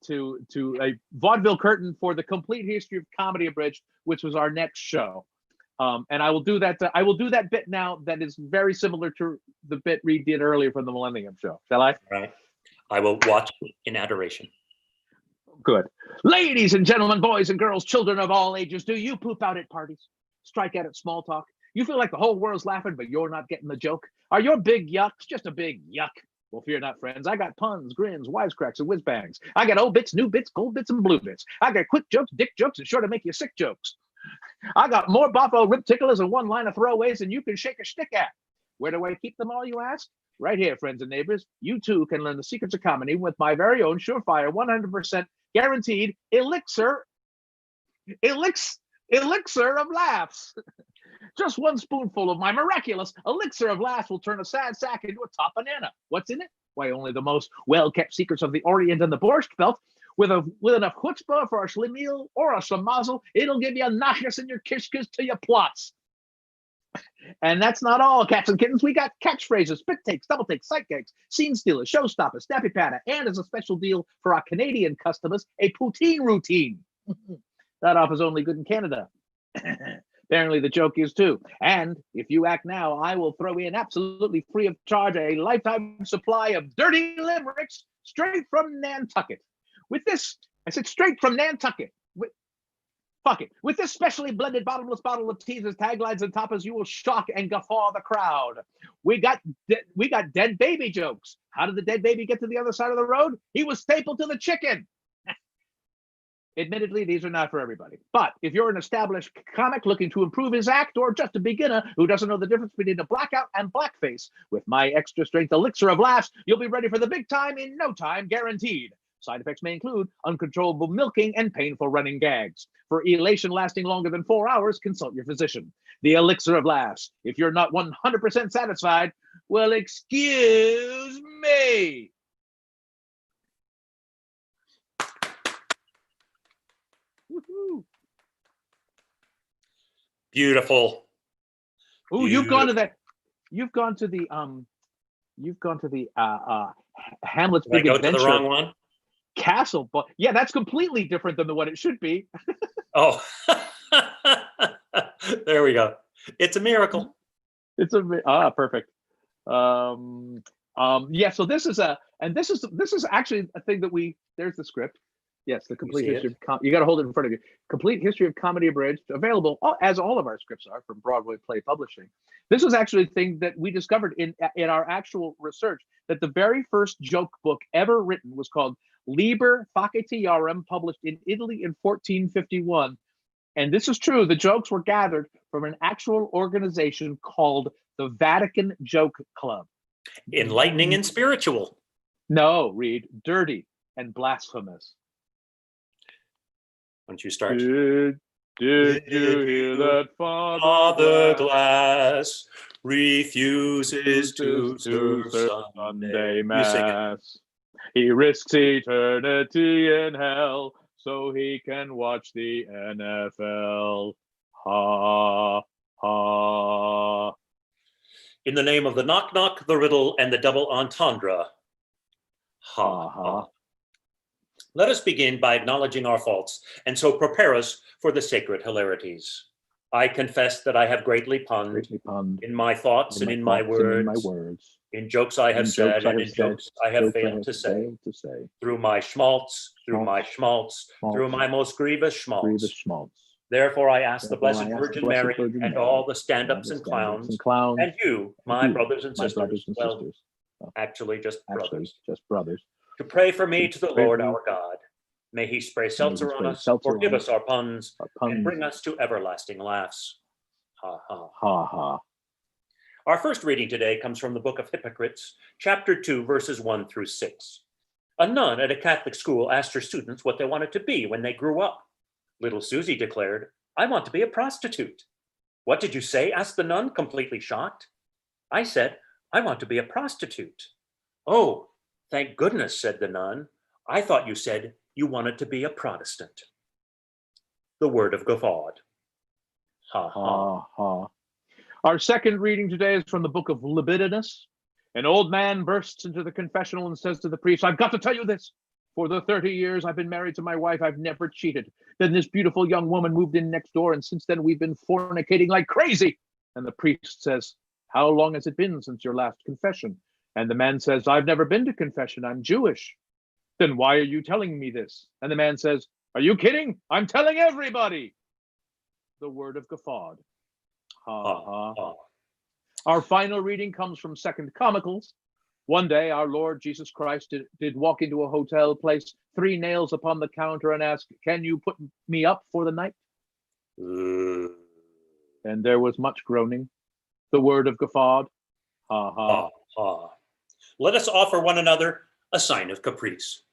vaudeville curtain for the complete history of comedy abridged, which was our next show. And I will do that. I will do that bit now that is very similar to the bit Reed did earlier from the Millennium Show. Shall I? Right. I will watch in adoration. Good. Ladies and gentlemen, boys and girls, children of all ages, do you poop out at parties? Strike out at small talk? You feel like the whole world's laughing, but you're not getting the joke? Are your big yucks just a big yuck? Well, fear not, friends. I got puns, grins, wisecracks, and whiz bangs. I got old bits, new bits, gold bits, and blue bits. I got quick jokes, dick jokes, and sure to make you sick jokes. I got more boffo rib ticklers and one-liner throwaways than you can shake a stick at. Where do I keep them all, you ask? Right here, friends and neighbors. You too can learn the secrets of comedy with my very own surefire, 100% guaranteed elixir of laughs. Just one spoonful of my miraculous elixir of laughs will turn a sad sack into a top banana. What's in it? Why, only the most well-kept secrets of the Orient and the Borscht Belt. With enough chutzpah for a schlemiel or a schlemazel, it'll give you a nachas in your kishkas till you plots. And that's not all, cats and kittens. We got catchphrases, spit takes, double takes, sight gags, scene stealers, showstoppers, snappy patter, and as a special deal for our Canadian customers, a poutine routine. That offer's only good in Canada. Apparently the joke is too. And if you act now, I will throw in absolutely free of charge a lifetime supply of dirty limericks straight from Nantucket. With this, I said straight from Nantucket. Fuck it. With this specially blended bottomless bottle of teasers, taglines, and toppers, you will shock and guffaw the crowd. We got dead baby jokes. How did the dead baby get to the other side of the road? He was stapled to the chicken. Admittedly, these are not for everybody. But if you're an established comic looking to improve his act, or just a beginner who doesn't know the difference between a blackout and blackface, with my extra strength elixir of laughs, you'll be ready for the big time in no time, guaranteed. Side effects may include uncontrollable milking and painful running gags. For elation lasting longer than 4 hours, consult your physician. The elixir of laughs. If you're not 100% satisfied, well, excuse me. Woohoo. Beautiful. Ooh, you've gone to that. You've gone to the Hamlet's Did I Big go Adventure. to the wrong one? Castle, but yeah, that's completely different than what it should be. Oh, there we go. It's a miracle. It's a perfect. Yeah. So this is actually a thing that there's the script. Yes, the complete history of you got to hold it in front of you. Complete history of comedy abridged, available as all of our scripts are from Broadway Play Publishing. This was actually a thing that we discovered in our actual research, that the very first joke book ever written was called Liber Facetiarum, published in Italy in 1451. And this is true. The jokes were gathered from an actual organization called the Vatican Joke Club. Enlightening and spiritual. No, read dirty and blasphemous. Once you start. Did you hear that Father Glass refuses to serve Sunday Mass? He risks eternity in hell so he can watch the NFL. Ha, ha. In the name of the knock knock, the riddle, and the double entendre. Ha, ha. Let us begin by acknowledging our faults, and so prepare us for the sacred hilarities. I confess that I have greatly punned in my thoughts and in my words, in jokes I have said and in jokes I have failed to say, through my schmaltz, through my schmaltz, through my most grievous schmaltz. Therefore I ask the Blessed Virgin Mary and all the stand-ups and clowns, and you, my brothers and sisters, well, actually just brothers, to pray for me to the Lord our God. May he spray seltzer on us, forgive us our puns, and bring us to everlasting laughs. Ha, ha. Ha, ha. Our first reading today comes from the Book of Hypocrites, chapter 2, verses 1 through 6. A nun at a Catholic school asked her students what they wanted to be when they grew up. Little Susie declared, "I want to be a prostitute." "What did you say?" asked the nun, completely shocked. "I said, I want to be a prostitute." "Oh, thank goodness," said the nun. "I thought you said you wanted to be a Protestant." The word of guffawed. Ha, ha. Ha. Our second reading today is from the book of Libidinus. An old man bursts into the confessional and says to the priest, "I've got to tell you this. For the 30 years I've been married to my wife, I've never cheated. Then this beautiful young woman moved in next door, and since then we've been fornicating like crazy." And the priest says, "How long has it been since your last confession?" And the man says, "I've never been to confession. I'm Jewish." "Then why are you telling me this?" And the man says, "Are you kidding? I'm telling everybody." The word of guffawed. Ha, ha, ha. Our final reading comes from Second Comicals. One day our Lord Jesus Christ did walk into a hotel, place 3 nails upon the counter, and ask, "Can you put me up for the night?" And there was much groaning. The word of guffawed. Ha, ha. Ha, ha. Let us offer one another a sign of caprice.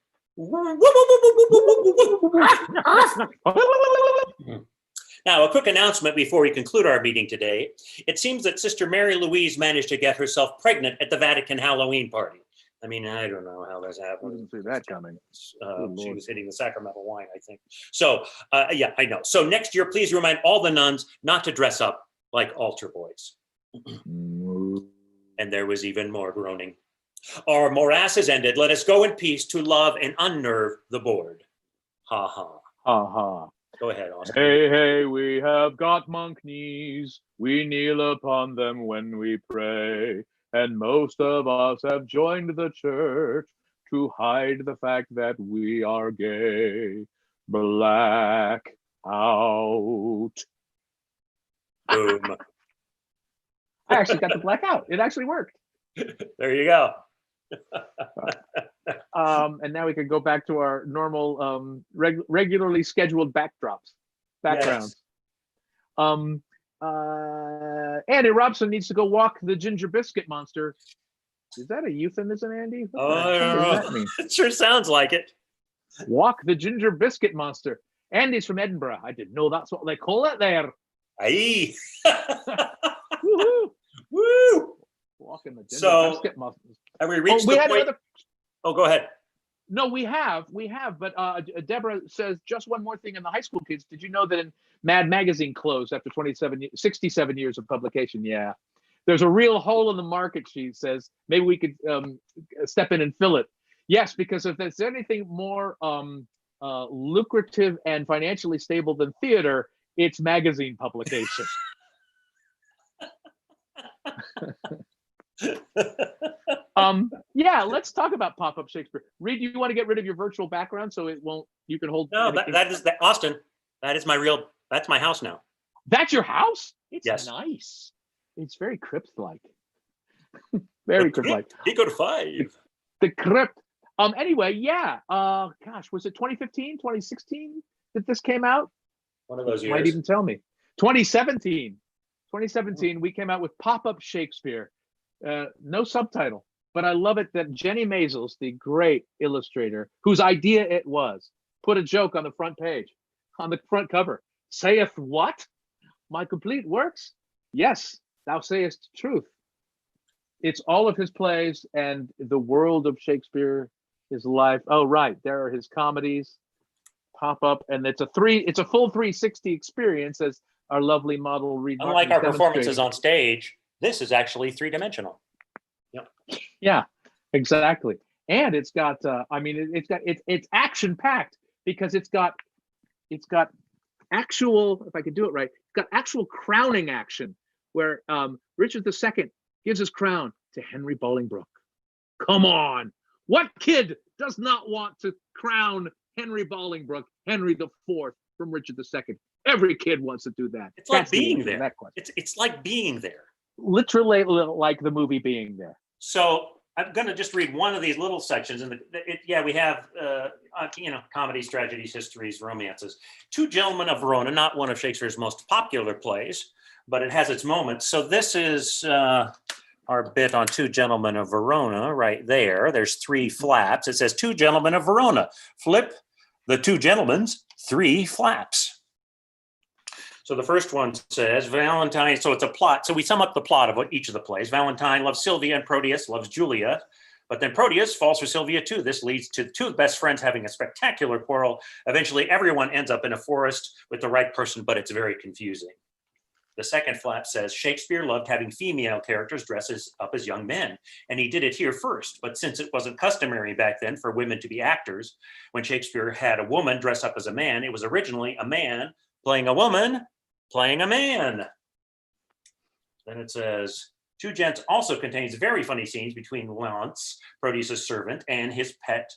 Now, a quick announcement before we conclude our meeting today. It seems that Sister Mary Louise managed to get herself pregnant at the Vatican Halloween party. I mean, I don't know how this happened. I didn't see that coming. She was hitting the sacramental wine, I think. So, yeah, I know. So next year, please remind all the nuns not to dress up like altar boys. And there was even more groaning. Our morass is ended. Let us go in peace to love and unnerve the bored. Ha ha. Ha ha. Go ahead, Austin. Hey, hey, we have got monk knees. We kneel upon them when we pray. And most of us have joined the church to hide the fact that we are gay. Black out. Boom. I actually got the black out. It actually worked. There you go. And now we can go back to our normal, regularly scheduled backgrounds. Yes. Andy Robson needs to go walk the ginger biscuit monster. Is that a euphemism, Andy? What the heck does that mean? It sure sounds like it. Walk the ginger biscuit monster. Andy's from Edinburgh. I didn't know that's what they call it there. Aye. Woohoo! Woo! Walking the ginger So, biscuit monster. have we reached the point? Oh, go ahead. No, we have, but Deborah says just one more thing in the high school kids. Did you know that Mad Magazine closed after 67 years of publication? Yeah, there's a real hole in the market, she says. Maybe we could step in and fill it. Yes, because if there's anything more lucrative and financially stable than theater, it's magazine publication. Yeah, let's talk about pop-up Shakespeare. Reed, you want to get rid of your virtual background so it won't, you can hold. No, that is Austin. That is that's my house now. That's your house? It's Yes. nice. It's very crypt-like. Very crypt-like. Equal to 5. The crypt. Anyway, yeah. Gosh, was it 2015, 2016 that this came out? One of those years. Might even tell me. 2017. 2017, we came out with Pop-Up Shakespeare. No subtitle, but I love it that Jenny Maisels, the great illustrator, whose idea it was, put a joke on the front page, on the front cover. Saith what? My complete works? Yes, thou sayest truth. It's all of his plays and the world of Shakespeare, his life. Oh, right, there are his comedies, pop up, and it's a full 360 experience, as our lovely model Reed Martin Unlike our demonstrated. performances on stage, this is actually 3-dimensional. Yep. Yeah, exactly. And it's got it's action packed because it's got actual, if I could do it right, it's got actual crowning action where Richard II gives his crown to Henry Bolingbroke. Come on, what kid does not want to crown Henry Bolingbroke, Henry IV, from Richard II? Every kid wants to do that. It's like being there. It's like being there. Literally like the movie being there. So I'm going to just read one of these little sections. And we have, comedies, tragedies, histories, romances. Two Gentlemen of Verona, not one of Shakespeare's most popular plays, but it has its moments. So this is our bit on Two Gentlemen of Verona right there. There's 3 flaps. It says Two Gentlemen of Verona. Flip the 2 gentlemen's 3 flaps. So the first one says Valentine, so it's a plot. So we sum up the plot of what each of the plays. Valentine loves Sylvia and Proteus loves Julia, but then Proteus falls for Sylvia too. This leads to 2 best friends having a spectacular quarrel. Eventually everyone ends up in a forest with the right person, but it's very confusing. The second flap says Shakespeare loved having female characters dress up as young men, and he did it here first. But since it wasn't customary back then for women to be actors, when Shakespeare had a woman dress up as a man, it was originally a man playing a woman playing a man. Then it says, Two Gents also contains very funny scenes between Lance, Proteus' servant, and his pet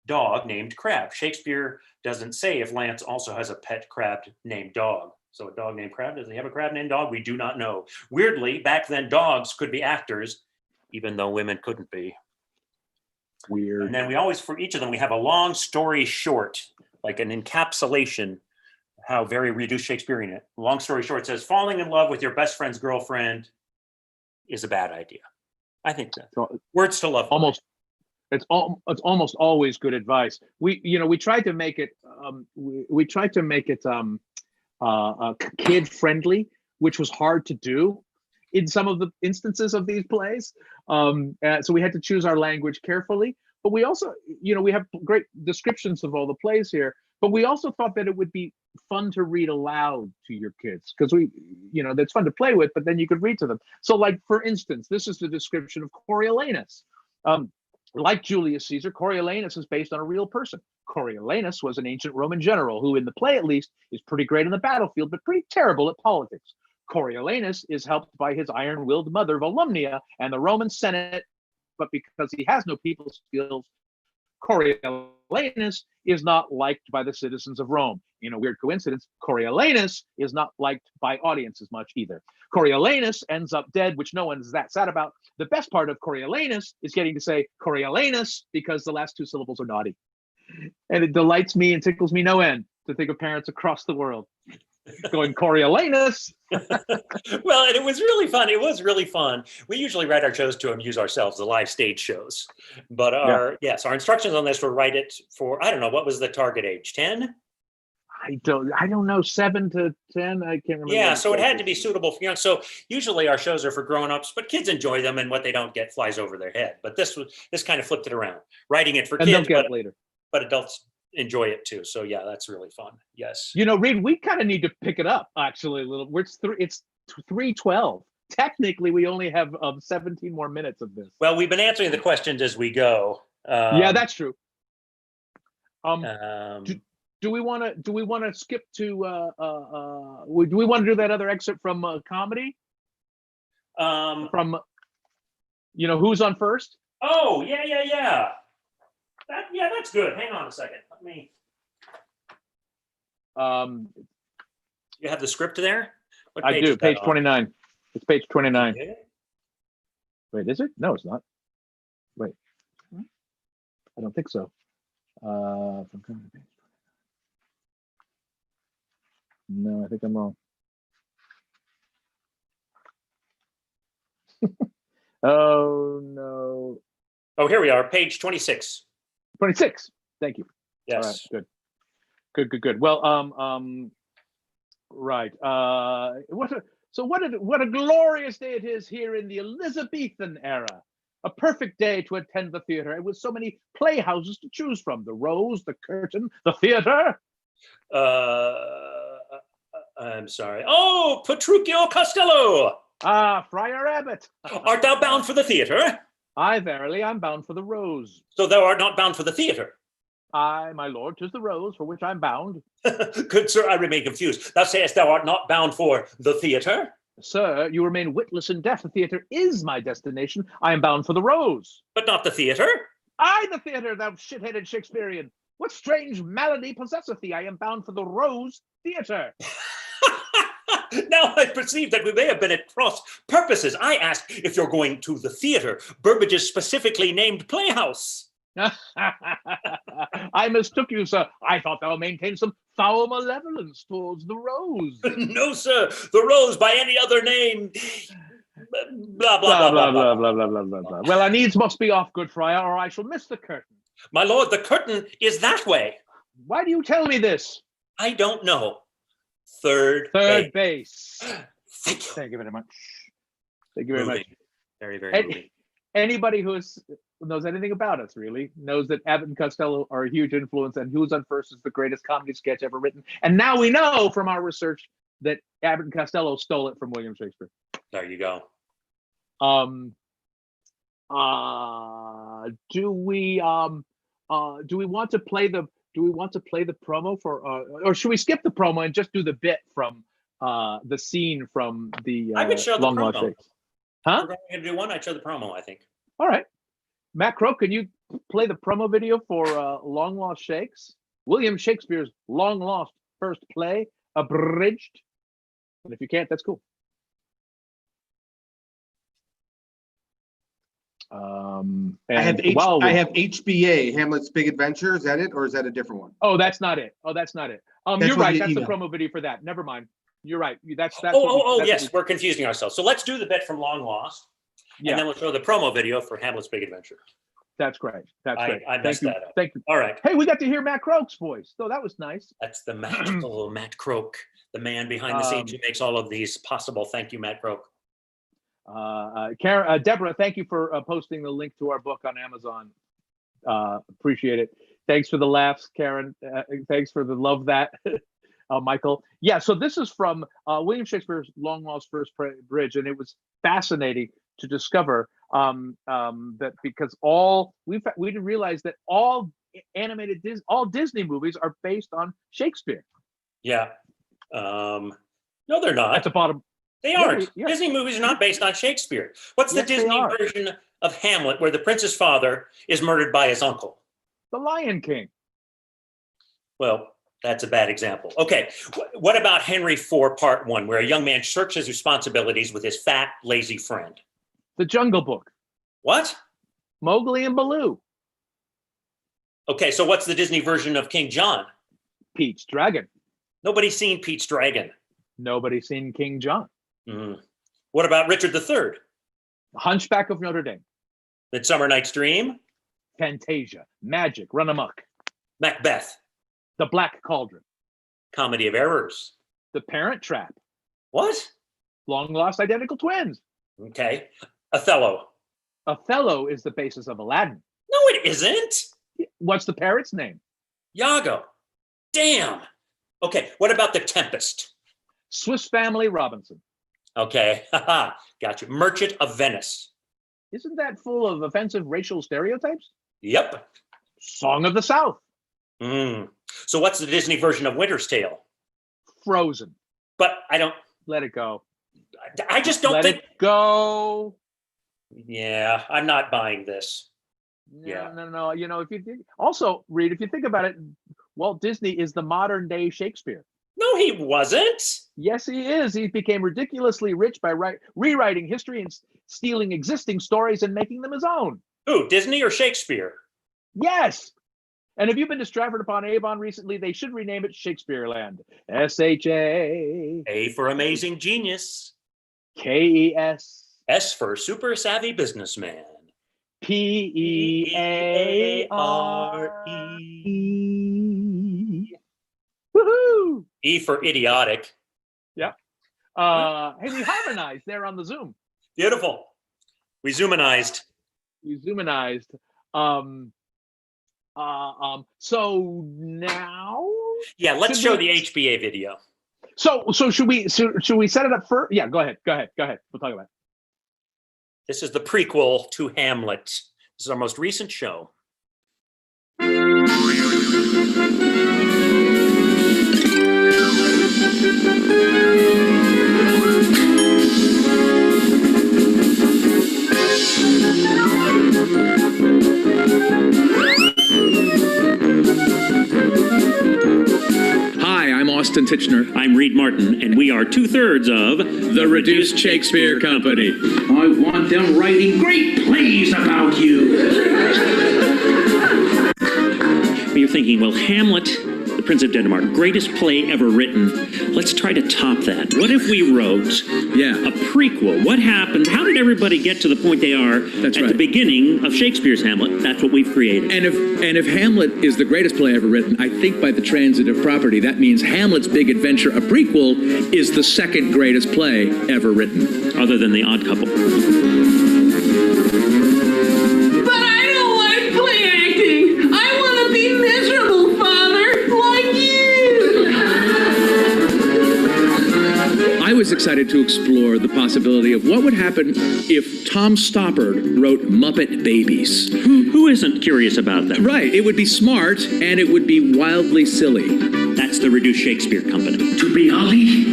dog named Crab. Shakespeare doesn't say if Lance also has a pet crab named Dog. So a dog named Crab, does he have a crab named Dog? We do not know. Weirdly, back then dogs could be actors, even though women couldn't be. Weird. And then we always, for each of them, we have a long story short, like an encapsulation. How very reduced Shakespearean it. Long story short, says falling in love with your best friend's girlfriend is a bad idea. I think that words to love. It's almost always good advice. We tried to make it kid friendly, which was hard to do in some of the instances of these plays. So we had to choose our language carefully. But we also, we have great descriptions of all the plays here. But we also thought that it would be fun to read aloud to your kids because that's fun to play with, but then you could read to them. So, like, for instance, this is the description of Coriolanus. Like Julius Caesar, Coriolanus is based on a real person. Coriolanus was an ancient Roman general who, in the play at least, is pretty great on the battlefield, but pretty terrible at politics. Coriolanus is helped by his iron-willed mother, Volumnia, and the Roman Senate, but because he has no people skills, Coriolanus is not liked by the citizens of Rome. In a weird coincidence, Coriolanus is not liked by audiences much either. Coriolanus ends up dead, which no one's that sad about. The best part of Coriolanus is getting to say Coriolanus because the last two syllables are naughty. And it delights me and tickles me no end to think of parents across the world going Coriolanus. Well, and it was really fun. It was really fun. We usually write our shows to amuse ourselves, the live stage shows. But our instructions on this were write it for, I don't know, what was the target age? 10? I don't know, 7 to 10. I can't remember. Yeah, so it had to be suitable for young. So usually our shows are for grown-ups, but kids enjoy them, and what they don't get flies over their head. But this kind of flipped it around, writing it for and kids, they'll get it later. But adults enjoy it too. So yeah, that's really fun. Yes. Reed, we kind of need to pick it up actually a little. It's 3:12. Technically, we only have 17 more minutes of this. Well, we've been answering the questions as we go. Yeah, that's true. Do we want to skip to? Do we want to do that other excerpt from comedy? From, who's on first? Oh, yeah. That's good. Hang on a second. Let me. You have the script there? What I do. Page on? 29. It's page 29. Okay. Wait, is it? No, it's not. Wait, I don't think so. From comedy page. No, I think I'm wrong. Oh no. Oh, here we are, page 26. 26. Thank you. Yes. All right, good. Well, right. What a glorious day it is here in the Elizabethan era. A perfect day to attend the theater, with so many playhouses to choose from: the Rose, the Curtain, the Theater. I'm sorry. Oh, Petruchio Costello! Ah, Friar Abbot. Art thou bound for the theater? Aye, verily, I'm bound for the Rose. So thou art not bound for the theater? Aye, my lord, 'tis the Rose for which I'm bound. Good sir, I remain confused. Thou sayest thou art not bound for the theater? Sir, you remain witless and deaf. The theater is my destination. I am bound for the Rose. But not the theater? Aye, the theater, thou shit-headed Shakespearean. What strange malady possesseth thee? I am bound for the Rose Theater. Now I perceive that we may have been at cross purposes. I asked if you're going to the theater, Burbage's specifically named playhouse. I mistook you, sir. I thought thou maintained some foul malevolence towards the Rose. No, sir. The Rose by any other name. Blah, blah, blah, blah, blah. Well, I needs must be off, good friar, or I shall miss the curtain. My lord, the curtain is that way. Why do you tell me this? I don't know. Third base. Thank you. Thank you very much. Thank you very much. Very, very moving. Anybody who knows anything about us really knows that Abbott and Costello are a huge influence, and Who's on First is the greatest comedy sketch ever written. And now we know from our research that Abbott and Costello stole it from William Shakespeare. There you go. Do we want to play the promo for or should we skip the promo and just do the bit from the scene from the I would show the Long Lost promo. Shakes? Huh? If we're going to do one, I'd show the promo, I think. All right. Matt Crow, can you play the promo video for Long Lost Shakes? William Shakespeare's long lost first play, abridged. And if you can't, that's cool. I have HBA, Hamlet's Big Adventure. Is that it, or is that a different one? Oh, that's not it. That's you're right. That's the promo video for that. Never mind. You're right. That's yes. We're confusing ourselves. So let's do the bit from Long Lost, and then we'll show the promo video for Hamlet's Big Adventure. That's great. That's great. I messed that up. Thank you. All right. Hey, we got to hear Matt Croak's voice, so that was nice. That's the magical Matt Croak, the man behind the scenes who makes all of these possible. Thank you, Matt Croak. Deborah, thank you for posting the link to our book on Amazon. Appreciate it. Thanks for the laughs, Karen. Thanks for the love that. Michael. Yeah, so this is from William Shakespeare's Long Lost First Bridge, and it was fascinating to discover that because we didn't realize that all Disney movies are based on Shakespeare. Yeah. No, they're not. At the bottom. They aren't. Yeah. Disney movies are not based on Shakespeare. What's the Disney version of Hamlet where the prince's father is murdered by his uncle? The Lion King. Well, that's a bad example. Okay, what about Henry IV, Part 1, where a young man shirks his responsibilities with his fat, lazy friend? The Jungle Book. What? Mowgli and Baloo. Okay, so what's the Disney version of King John? Pete's Dragon. Nobody's seen Pete's Dragon. Nobody's seen King John. What about Richard III? Hunchback of Notre Dame. Midsummer Night's Dream? Fantasia. Magic. Run Amok. Macbeth? The Black Cauldron. Comedy of Errors? The Parent Trap. What? Long Lost Identical Twins. Okay. Othello? Othello is the basis of Aladdin. No, it isn't. What's the parrot's name? Iago. Damn. Okay, what about The Tempest? Swiss Family Robinson. Okay, haha, got you. Merchant of Venice. Isn't that full of offensive racial stereotypes? Yep. Song of the South. So what's the Disney version of Winter's Tale? Frozen. But I don't... Let it go. I just don't think... Let it go. Yeah, I'm not buying this. No. You know, if you think... Also, Reed, if you think about it, Walt Disney is the modern day Shakespeare. No, he wasn't. Yes, he is. He became ridiculously rich by rewriting history and stealing existing stories and making them his own. Who, Disney or Shakespeare? Yes. And if you've been to Stratford-upon-Avon recently, they should rename it Shakespeareland. S-H-A. A for amazing genius. K-E-S. S for super savvy businessman. P-E-A-R-E. Woohoo! E for idiotic. Yeah. Hey, we harmonized there on the Zoom. Beautiful. We Zoomanized. So now. Yeah, let's show the HBA video. So should we set it up first? Yeah, go ahead. We'll talk about it. This is the prequel to Hamlet. This is our most recent show. Hi, I'm Austin Tichenor. I'm Reed Martin, and we are 2/3 of The Reduced Shakespeare Company. I want them writing great plays about you. You're thinking, well, Hamlet, the Prince of Denmark, greatest play ever written. Let's try to top that. What if we wrote a prequel? What happened? How did everybody get to the point they are at the beginning of Shakespeare's Hamlet? That's what we've created. And if Hamlet is the greatest play ever written, I think by the transitive property, that means Hamlet's Big Adventure, a prequel, is the second greatest play ever written. Other than The Odd Couple. I was excited to explore the possibility of what would happen if Tom Stoppard wrote Muppet Babies. Who isn't curious about that? Right. It would be smart, and it would be wildly silly. That's the Reduced Shakespeare Company. To be Ali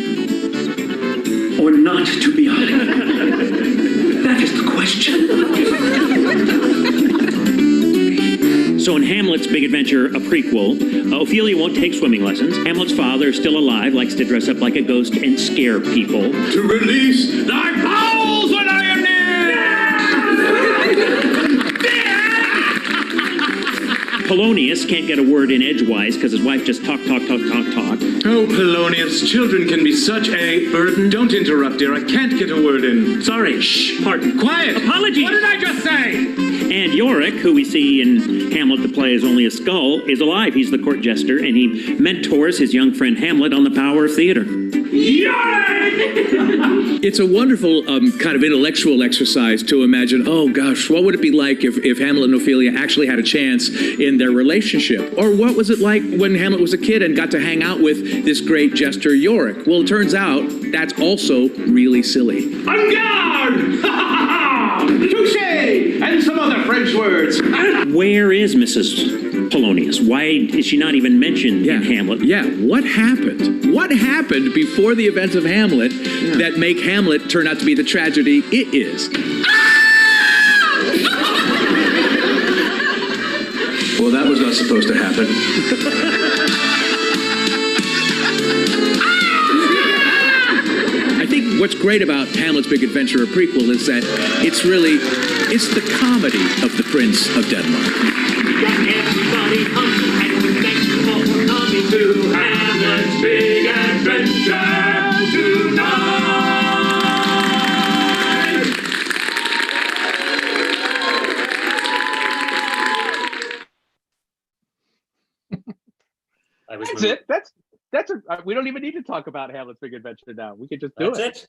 or not to be Ali? That is the question. So in Hamlet's Big Adventure, a prequel, Ophelia won't take swimming lessons. Hamlet's father is still alive, likes to dress up like a ghost and scare people. To release thy bowels when I am near! Polonius can't get a word in edgewise because his wife just talk. Oh, Polonius, children can be such a burden. Don't interrupt, dear. I can't get a word in. Sorry, shh, pardon. Quiet! Apologies! What did I just say? And Yorick, who we see in Hamlet the play as only a skull, is alive. He's the court jester, and he mentors his young friend Hamlet on the power of theater. It's a wonderful kind of intellectual exercise to imagine, oh gosh, what would it be like if Hamlet and Ophelia actually had a chance in their relationship? Or what was it like when Hamlet was a kid and got to hang out with this great jester Yorick? Well, it turns out that's also really silly. En garde! Touché! And some other French words. Where is Mrs. Polonius? Why is she not even mentioned in Hamlet? Yeah, what happened? What happened before the events of Hamlet that make Hamlet turn out to be the tragedy it is? Well, that was not supposed to happen. I think what's great about Hamlet's Big Adventure, a prequel, is that it's the comedy of the Prince of Denmark. Everybody come and thank you for coming to Hamlet's Big Adventure tonight. That's it. That's we don't even need to talk about Hamlet's Big Adventure now. We could just do it.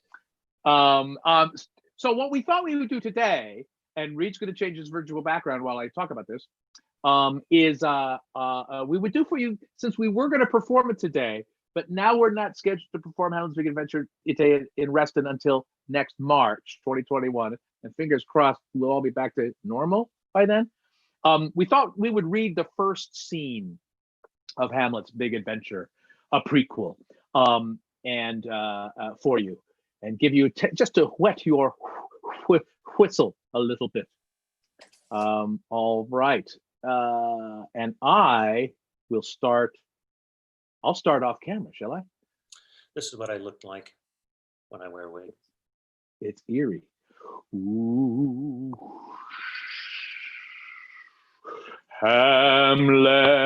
So what we thought we would do today, and Reed's going to change his virtual background while I talk about this, is we would do for you, since we were going to perform it today, but now we're not scheduled to perform Hamlet's Big Adventure in Reston until next March 2021, and fingers crossed we'll all be back to normal by then. We thought we would read the first scene of Hamlet's Big Adventure, a prequel, and for you, and give you just to whet your whistle a little bit. All right, and I will start. I'll start off camera, shall I? This is what I look like when I wear a wig. It's eerie. Ooh. Hamlet.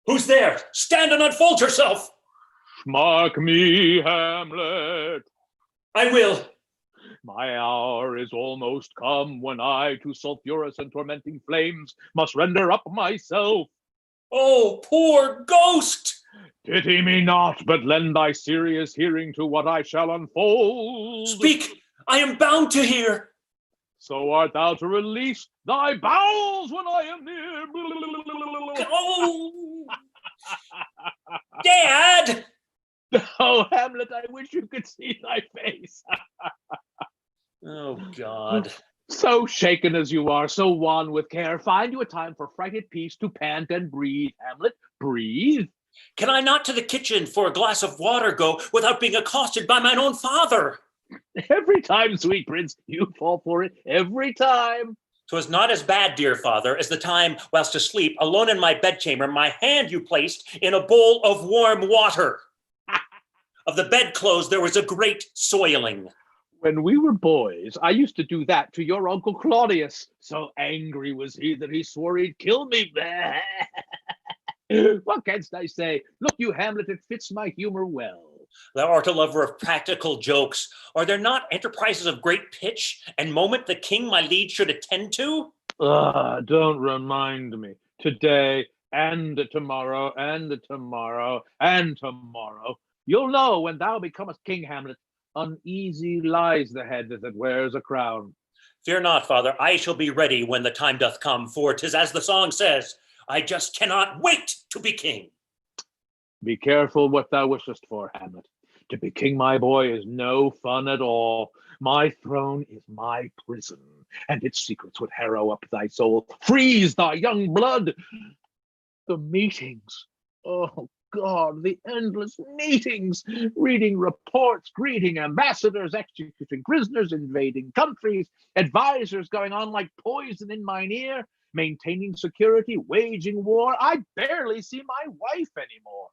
Who's there? Stand and unfold yourself. Mark me, Hamlet. I will. My hour is almost come when I to sulphurous and tormenting flames must render up myself. Oh, poor ghost! Pity me not, but lend thy serious hearing to what I shall unfold. Speak, I am bound to hear. So art thou to release thy bowels when I am near. Oh, Dad! Oh, Hamlet, I wish you could see thy face. Oh, God. So shaken as you are, so wan with care, find you a time for frighted peace to pant and breathe. Hamlet, breathe. Can I not to the kitchen for a glass of water go without being accosted by mine own father? Every time, sweet prince, you fall for it, every time. 'Twas not as bad, dear father, as the time whilst asleep, alone in my bedchamber, my hand you placed in a bowl of warm water. Of the bedclothes there was a great soiling. When we were boys, I used to do that to your uncle Claudius. So angry was he that he swore he'd kill me. What canst I say? Look you, Hamlet, it fits my humor well. Thou art a lover of practical jokes. Are there not enterprises of great pitch and moment the king my liege should attend to? Don't remind me. Today and tomorrow and tomorrow and tomorrow. You'll know when thou becomest king, Hamlet. Uneasy lies the head that wears a crown. Fear not, father, I shall be ready when the time doth come, for 'tis as the song says, I just cannot wait to be king. Be careful what thou wishest for, Hamlet. To be king, my boy, is no fun at all. My throne is my prison, and its secrets would harrow up thy soul, freeze thy young blood. The meetings, oh God, the endless meetings, reading reports, greeting ambassadors, executing prisoners, invading countries, advisors going on like poison in mine ear, maintaining security, waging war. I barely see my wife anymore.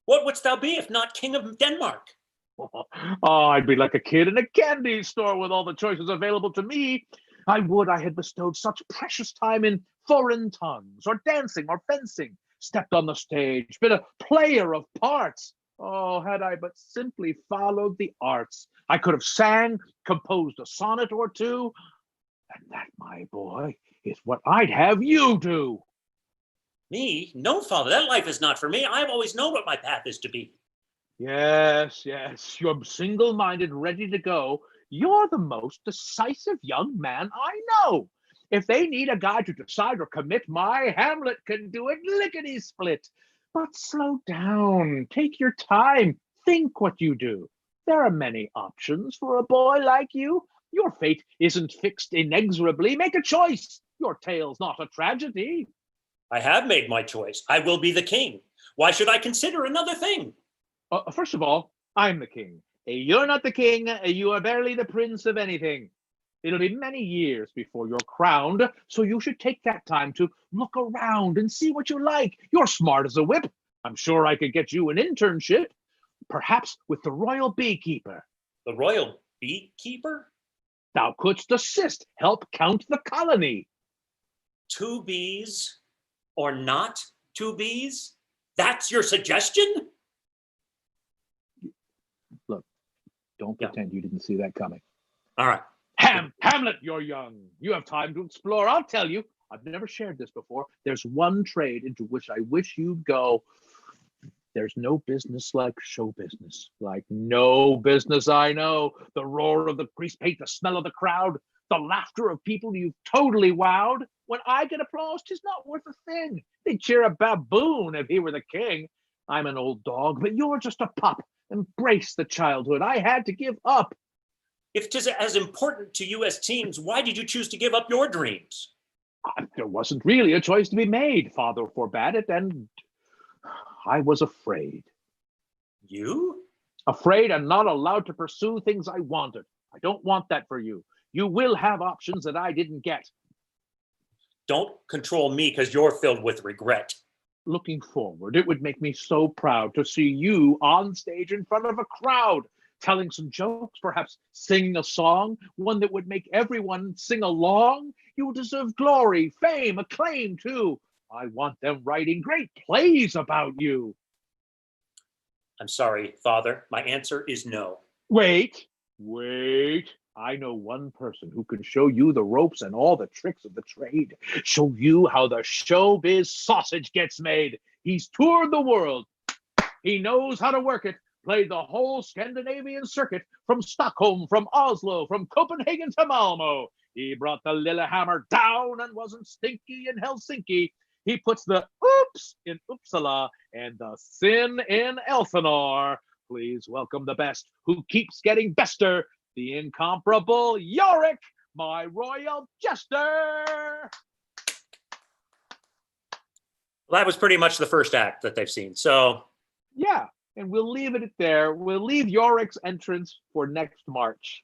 What wouldst thou be if not king of Denmark? Oh, I'd be like a kid in a candy store with all the choices available to me. I would I had bestowed such precious time in foreign tongues, or dancing, or fencing, stepped on the stage, been a player of parts. Oh, had I but simply followed the arts, I could have sang, composed a sonnet or two, and that, my boy, is what I'd have you do. Me? No, father, that life is not for me. I've always known what my path is to be. Yes, yes, you're single-minded, ready to go. You're the most decisive young man I know. If they need a guy to decide or commit, my Hamlet can do it lickety-split. But slow down, take your time, think what you do. There are many options for a boy like you. Your fate isn't fixed inexorably. Make a choice. Your tale's not a tragedy. I have made my choice. I will be the king. Why should I consider another thing? First of all, I'm the king. You're not the king. You are barely the prince of anything. It'll be many years before you're crowned, so you should take that time to look around and see what you like. You're smart as a whip. I'm sure I could get you an internship, perhaps with the royal beekeeper. The royal beekeeper? Thou couldst assist, help count the colony. 2 bees or not 2 bees? That's your suggestion? Look, don't pretend you didn't see that coming. All right. Hamlet, you're young. You have time to explore. I'll tell you, I've never shared this before. There's one trade into which I wish you'd go. There's no business like show business. Like no business I know. The roar of the grease paint, the smell of the crowd, the laughter of people you've totally wowed. When I get applause, 'tis not worth a thing. They'd cheer a baboon if he were the king. I'm an old dog, but you're just a pup. Embrace the childhood I had to give up. If 'tis as important to you as teams, why did you choose to give up your dreams? There wasn't really a choice to be made. Father forbade it, and I was afraid. You? Afraid and not allowed to pursue things I wanted. I don't want that for you. You will have options that I didn't get. Don't control me because you're filled with regret. Looking forward, it would make me so proud to see you on stage in front of a crowd, telling some jokes, perhaps singing a song, one that would make everyone sing along. You deserve glory, fame, acclaim too. I want them writing great plays about you. I'm sorry, Father. My answer is no. Wait. I know one person who can show you the ropes and all the tricks of the trade. Show you how the showbiz sausage gets made. He's toured the world. He knows how to work it. Played the whole Scandinavian circuit, from Stockholm, from Oslo, from Copenhagen to Malmo. He brought the Lillehammer down and wasn't stinky in Helsinki. He puts the oops in Uppsala and the sin in Elsinore. Please welcome the best, who keeps getting bester, the incomparable Yorick, my royal jester. Well, that was pretty much the first act that they've seen. So yeah, and we'll leave it there. We'll leave Yorick's entrance for next March.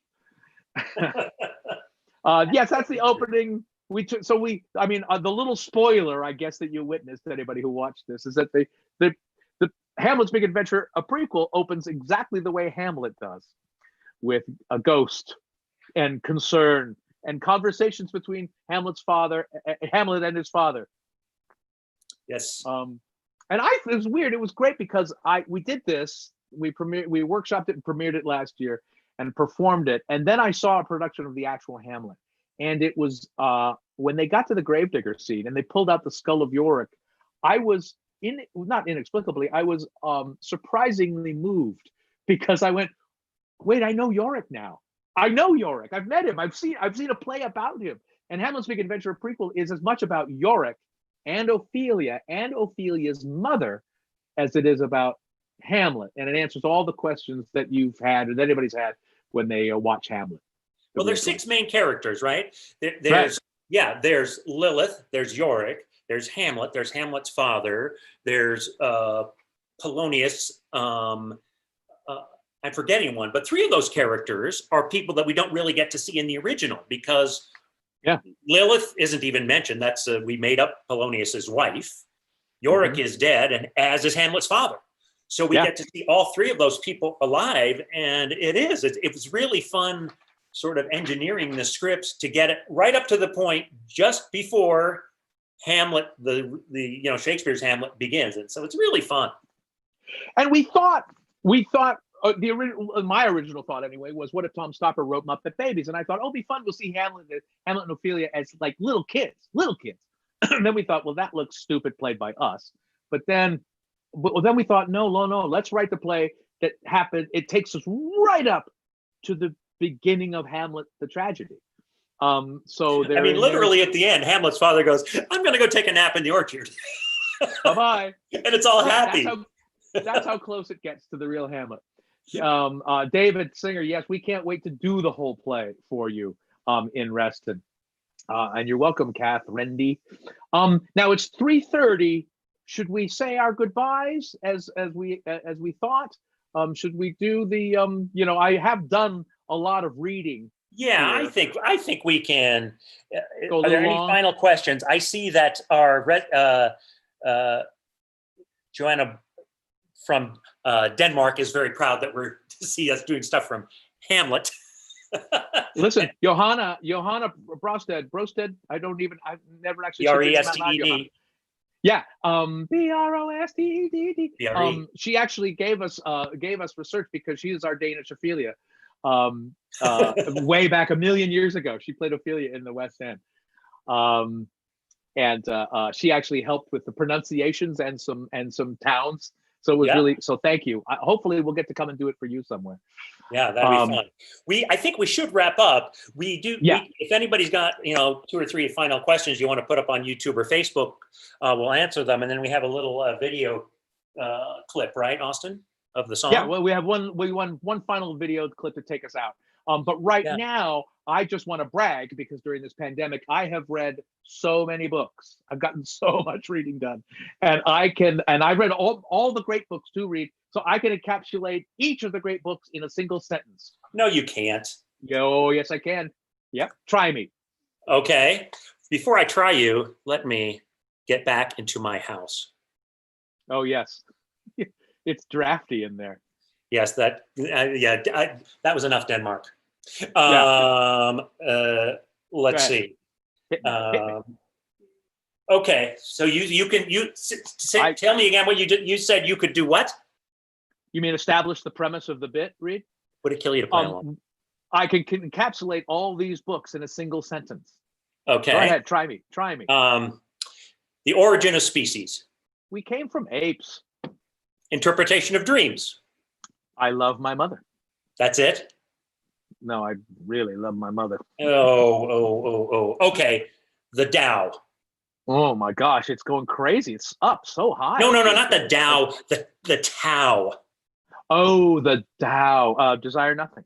Yes, that's the opening. The little spoiler, I guess, that you witnessed, anybody who watched this, is that the Hamlet's Big Adventure, a prequel, opens exactly the way Hamlet does, with a ghost and concern and conversations between Hamlet and his father. Yes. And it was weird. It was great because we did this. We workshopped it and premiered it last year and performed it. And then I saw a production of the actual Hamlet. And it was when they got to the gravedigger scene and they pulled out the skull of Yorick, I was not inexplicably, I was surprisingly moved, because I went, wait, I know Yorick now. I know Yorick. I've met him. I've seen a play about him. And Hamlet's Big Adventure prequel is as much about Yorick and Ophelia and Ophelia's mother as it is about Hamlet. And it answers all the questions that you've had or that anybody's had when they watch Hamlet. Well, there's 6 main characters, right? There's Lilith, there's Yorick, there's Hamlet, there's Hamlet's father, there's Polonius. I'm forgetting one, but 3 of those characters are people that we don't really get to see in the original, because Lilith isn't even mentioned. That's we made up Polonius's wife. Yorick is dead, and as is Hamlet's father. So we get to see all 3 of those people alive, and it was really fun, sort of engineering the scripts to get it right up to the point just before Hamlet, the Shakespeare's Hamlet begins, and so it's really fun. And we thought my original thought anyway was, what if Tom Stopper wrote Muppet Babies? And I thought, it'll be fun. We'll see Hamlet and Ophelia as like little kids. And then we thought, well, that looks stupid, played by us. But then we thought, no, let's write the play that happened. It takes us right up to the beginning of Hamlet, the tragedy. So there. I mean, literally at the end, Hamlet's father goes, "I'm going to go take a nap in the orchard." Bye-bye. And it's all happy. That's how close it gets to the real Hamlet. David Singer, yes, we can't wait to do the whole play for you in Reston. And you're welcome, Kath Rendy. Now it's 3:30. Should we say our goodbyes as we thought? Should we do the I have done a lot of reading. Yeah, here. I think we can. Go Are there any long. final questions? I see that our Joanna from Denmark is very proud that we're to see us doing stuff from Hamlet. Listen, Johanna Brosted. I've never actually said it out loud, Johanna. Brested. Yeah, Brosted. She actually gave us research because she is our Danish Ophelia. Way back 1,000,000 years ago, she played Ophelia in the West End. And she actually helped with the pronunciations and some towns. So it was really, so thank you. Hopefully we'll get to come and do it for you somewhere. Yeah, that'd be fun. I think we should wrap up. We do. Yeah. If anybody's got 2 or 3 final questions you want to put up on YouTube or Facebook, we'll answer them. And then we have a little video clip, right, Austin, of the song? Yeah. Well, we want one final video clip to take us out. But right now, I just want to brag because during this pandemic, I have read so many books. I've gotten so much reading done, and I read all the great books to read, so I can encapsulate each of the great books in a single sentence. No, you can't. Yes, I can. Yep, try me. Okay. Before I try you, let me get back into my house. Oh yes, it's drafty in there. Yes, that was enough Denmark. Let's see. Hit me. Okay, so tell me again what you did. You said you could do what? You mean establish the premise of the bit, Reed? Would it kill you to play along? I can encapsulate all these books in a single sentence. Okay. Go ahead, try me. The origin of species. We came from apes. Interpretation of dreams. I love my mother. That's it? No, I really love my mother. Oh. Okay. The Tao. Oh my gosh, it's going crazy. It's up so high. No, not the Tao. The Tao. Oh, the Tao. Desire nothing.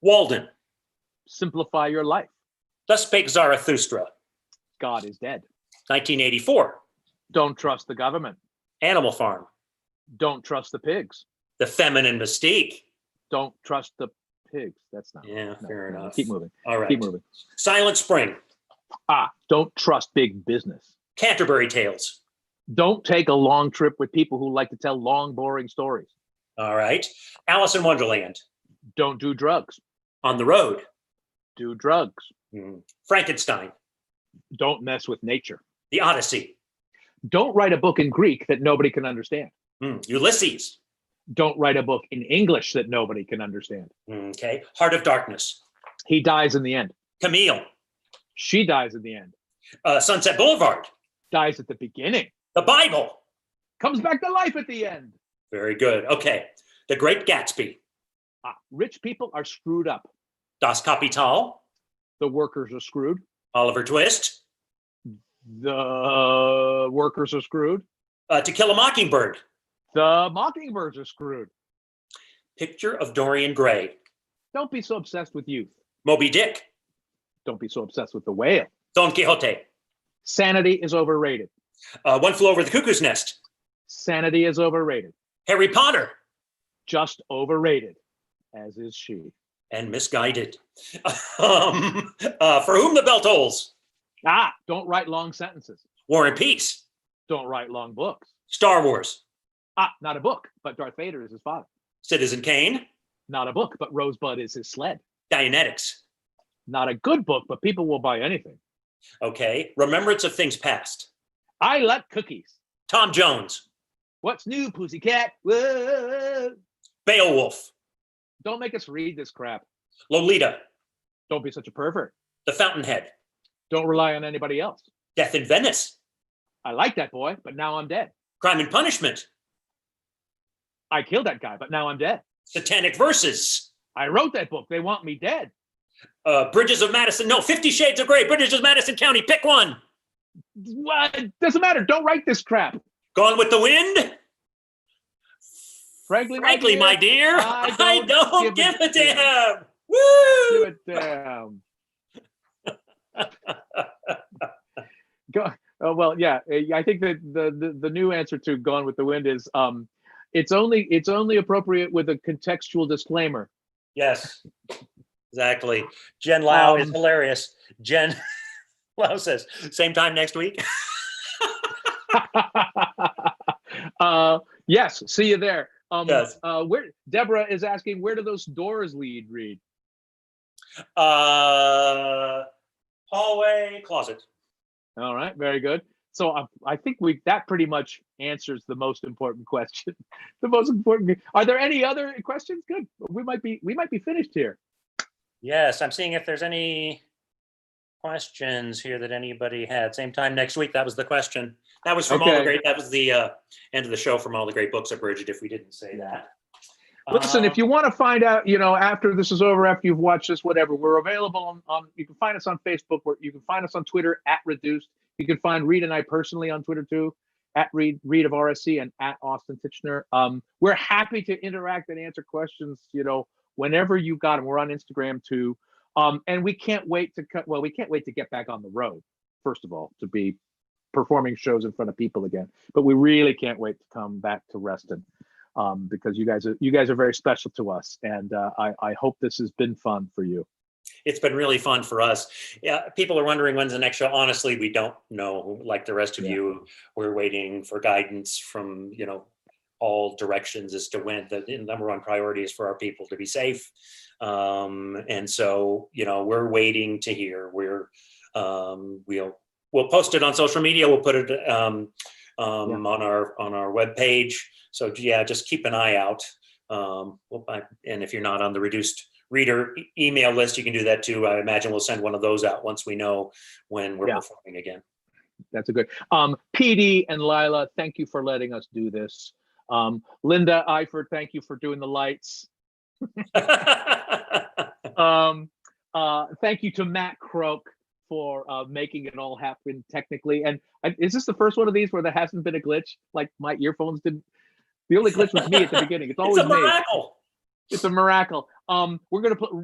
Walden. Simplify your life. Thus spake Zarathustra. God is dead. 1984. Don't trust the government. Animal Farm. Don't trust the pigs. The Feminine Mystique. Don't trust the pigs. That's not. Fair enough. Keep moving. All right. Keep moving. Silent Spring. Don't trust big business. Canterbury Tales. Don't take a long trip with people who like to tell long, boring stories. All right. Alice in Wonderland. Don't do drugs. On the Road. Do drugs. Frankenstein. Don't mess with nature. The Odyssey. Don't write a book in Greek that nobody can understand. Ulysses. Don't write a book in English that nobody can understand. Okay. Heart of Darkness. He dies in the end. Camille. She dies in the end. Sunset Boulevard. Dies at the beginning. The Bible. Comes back to life at the end. Very good. Okay. The Great Gatsby. Rich people are screwed up. Das Kapital. The workers are screwed. Oliver Twist. The workers are screwed. To Kill a Mockingbird. The mockingbirds are screwed. Picture of Dorian Gray. Don't be so obsessed with youth. Moby Dick. Don't be so obsessed with the whale. Don Quixote. Sanity is overrated. One Flew Over the Cuckoo's Nest. Sanity is overrated. Harry Potter. Just overrated, as is she. And misguided. For Whom the Bell Tolls. Don't write long sentences. War and Peace. Don't write long books. Star Wars. Not a book, but Darth Vader is his father. Citizen Kane. Not a book, but Rosebud is his sled. Dianetics. Not a good book, but people will buy anything. Okay. Remembrance of Things Past. I like cookies. Tom Jones. What's new, pussycat? Whoa. Beowulf. Don't make us read this crap. Lolita. Don't be such a pervert. The Fountainhead. Don't rely on anybody else. Death in Venice. I like that boy, but now I'm dead. Crime and Punishment. I killed that guy, but now I'm dead. Satanic Verses. I wrote that book. They want me dead. Bridges of Madison. No, 50 Shades of Grey. Bridges of Madison County. Pick one. What? Doesn't matter. Don't write this crap. Gone with the Wind. Frankly, my dear, I don't give a damn. Woo! Give a damn. Well, yeah. I think that the new answer to Gone with the Wind is it's only appropriate with a contextual disclaimer. Yes, exactly. Jen Lau is hilarious. Jen Lau says, same time next week. Yes, see you there. Yes. Where Deborah is asking, where do those doors lead, Reed? Hallway, closet. All right, very good. So I think that pretty much answers the most important question. The most important. Are there any other questions? Good. We might be finished here. Yes, I'm seeing if there's any questions here that anybody had. Same time next week. That was the question. That was from all the great. That was the end of the show from all the great books abridged. If we didn't say that. Listen, if you want to find out, after this is over, after you've watched this, whatever, we're available on. You can find us on Facebook. You can find us on Twitter @Reduced. You can find Reed and I personally on Twitter too, @Reed of RSC and @Austin Tichenor. We're happy to interact and answer questions, whenever you got them. We're on Instagram too. And we can't wait to get back on the road, first of all, to be performing shows in front of people again. But we really can't wait to come back to Reston, because you guys are very special to us. And I hope this has been fun for you. It's been really fun for us. Yeah, people are wondering when's the next show. Honestly, we don't know. Like the rest of you, we're waiting for guidance from all directions as to when. The number one priority is for our people to be safe, and so we're waiting to hear. We'll post it on social media. We'll put it on our webpage. So just keep an eye out. And if you're not on the Reduced Reader email list, you can do that too. I imagine we'll send one of those out once we know when we're performing again. That's a good. PD and Lila, thank you for letting us do this. Linda Eifert, thank you for doing the lights. Thank you to Matt Croak for making it all happen technically. And is this the first one of these where there hasn't been a glitch? Like my earphones didn't. The only glitch was me at the beginning. It's always a miracle. It's a miracle.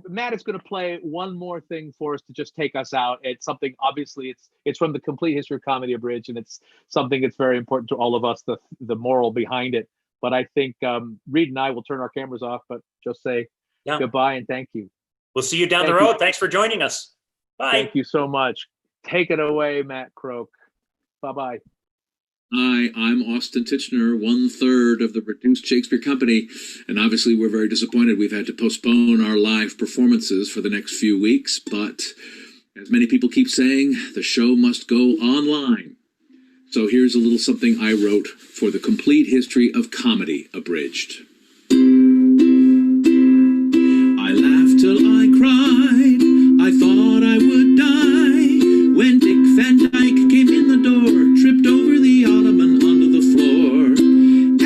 Matt is gonna play one more thing for us to just take us out. It's something, obviously, it's from the Complete History of Comedy Abridged, and it's something that's very important to all of us, the moral behind it. But I think Reed and I will turn our cameras off, but just say goodbye and thank you. We'll see you down the road. Thanks for joining us. Bye. Thank you so much. Take it away, Matt Croak. Bye-bye. Hi, I'm Austin Tichenor, 1/3 of the Reduced Shakespeare Company, and obviously we're very disappointed we've had to postpone our live performances for the next few weeks, but as many people keep saying, the show must go online. So here's a little something I wrote for the Complete History of Comedy Abridged. I laughed till I cried, I thought I would die, when Dick Van Dyke came in the door, tripped over the ottoman onto the floor,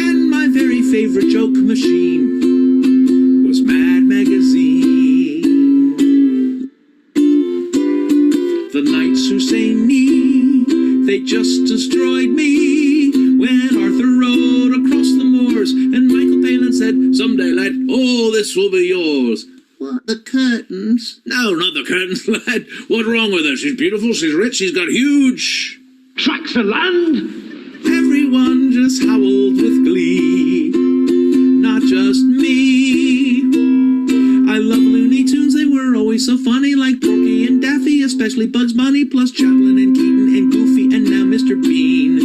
and my very favorite joke machine was Mad Magazine. The Knights Husseini, they just destroyed me, when Arthur rode across the moors, and Michael Palin said, someday, lad, all this will be yours. What, the curtains? No, not the curtains, lad. What's wrong with her? She's beautiful, she's rich, she's got huge tracts of land. Everyone just howled with glee, not just me. I love Looney Tunes, they were always so funny, like Porky and Daffy, especially Bugs Bunny, plus Chaplin and Keaton and Goofy, and now Mr. Bean.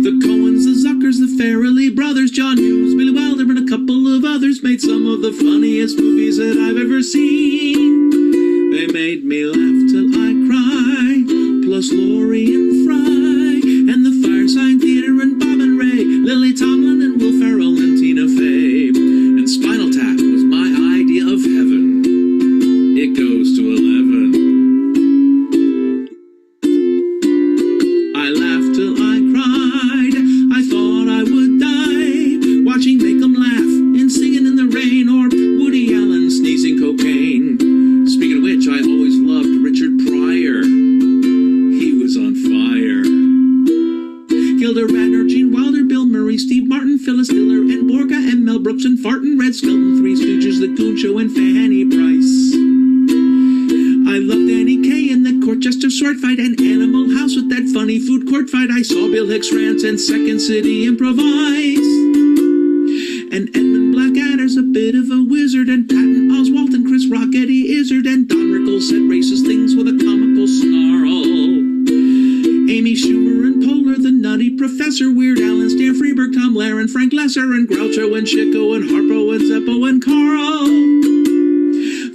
The Coens, the Zuckers, the Farrelly brothers, John Hughes, Billy Wilder, and a couple of others made some of the funniest movies that I've ever seen. They made me laugh till I cry, plus Laurie and Fry, and the Fireside Theater and Bob and Ray, Lily Tomlin and Will Ferrell and Tina Fey. And Spinal Tap was my idea of heaven. It goes to 11. I laughed till I cried, I thought I would die, Brooks and Fartin, Red Skelton, Three Stooges, The Goon Show, and Fanny Price. I loved Annie Kay in the Corchester sword fight and Animal House with that funny food court fight. I saw Bill Hicks rant and Second City improvise. And Edmund Blackadder's a bit of a wizard, and Patton Oswalt and Chris Rock, Eddie Izzard, and Don Rickles said racist things with a comical snarl. Amy Schumer and Poehler, the Nutty Professor, Weird Al and Stan Freberg, Tom Lehrer, Frank Lesser, and Groucho and Chico and Harpo and Zeppo and Carl.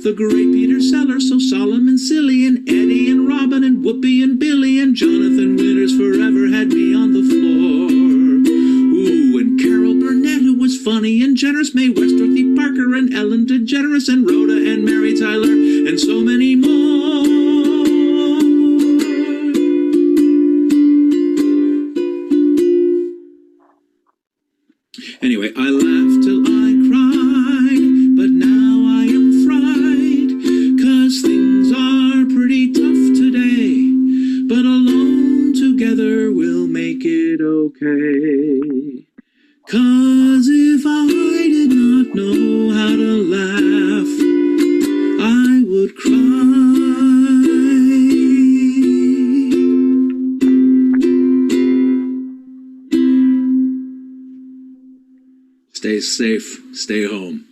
The great Peter Sellers, so solemn and silly, and Eddie and Robin and Whoopi and Billy, and Jonathan Winters forever had me on the floor. Ooh, and Carol Burnett, who was funny and generous, Mae West, Dorothy Parker, and Ellen DeGeneres, and Rhoda and Mary Tyler, and so many more. Anyway, I laughed till I cried, but now I am fried, 'cause things are pretty tough today, but alone together we'll make it okay. 'Cause if I did not know how to laugh, I would cry. Stay safe, stay home.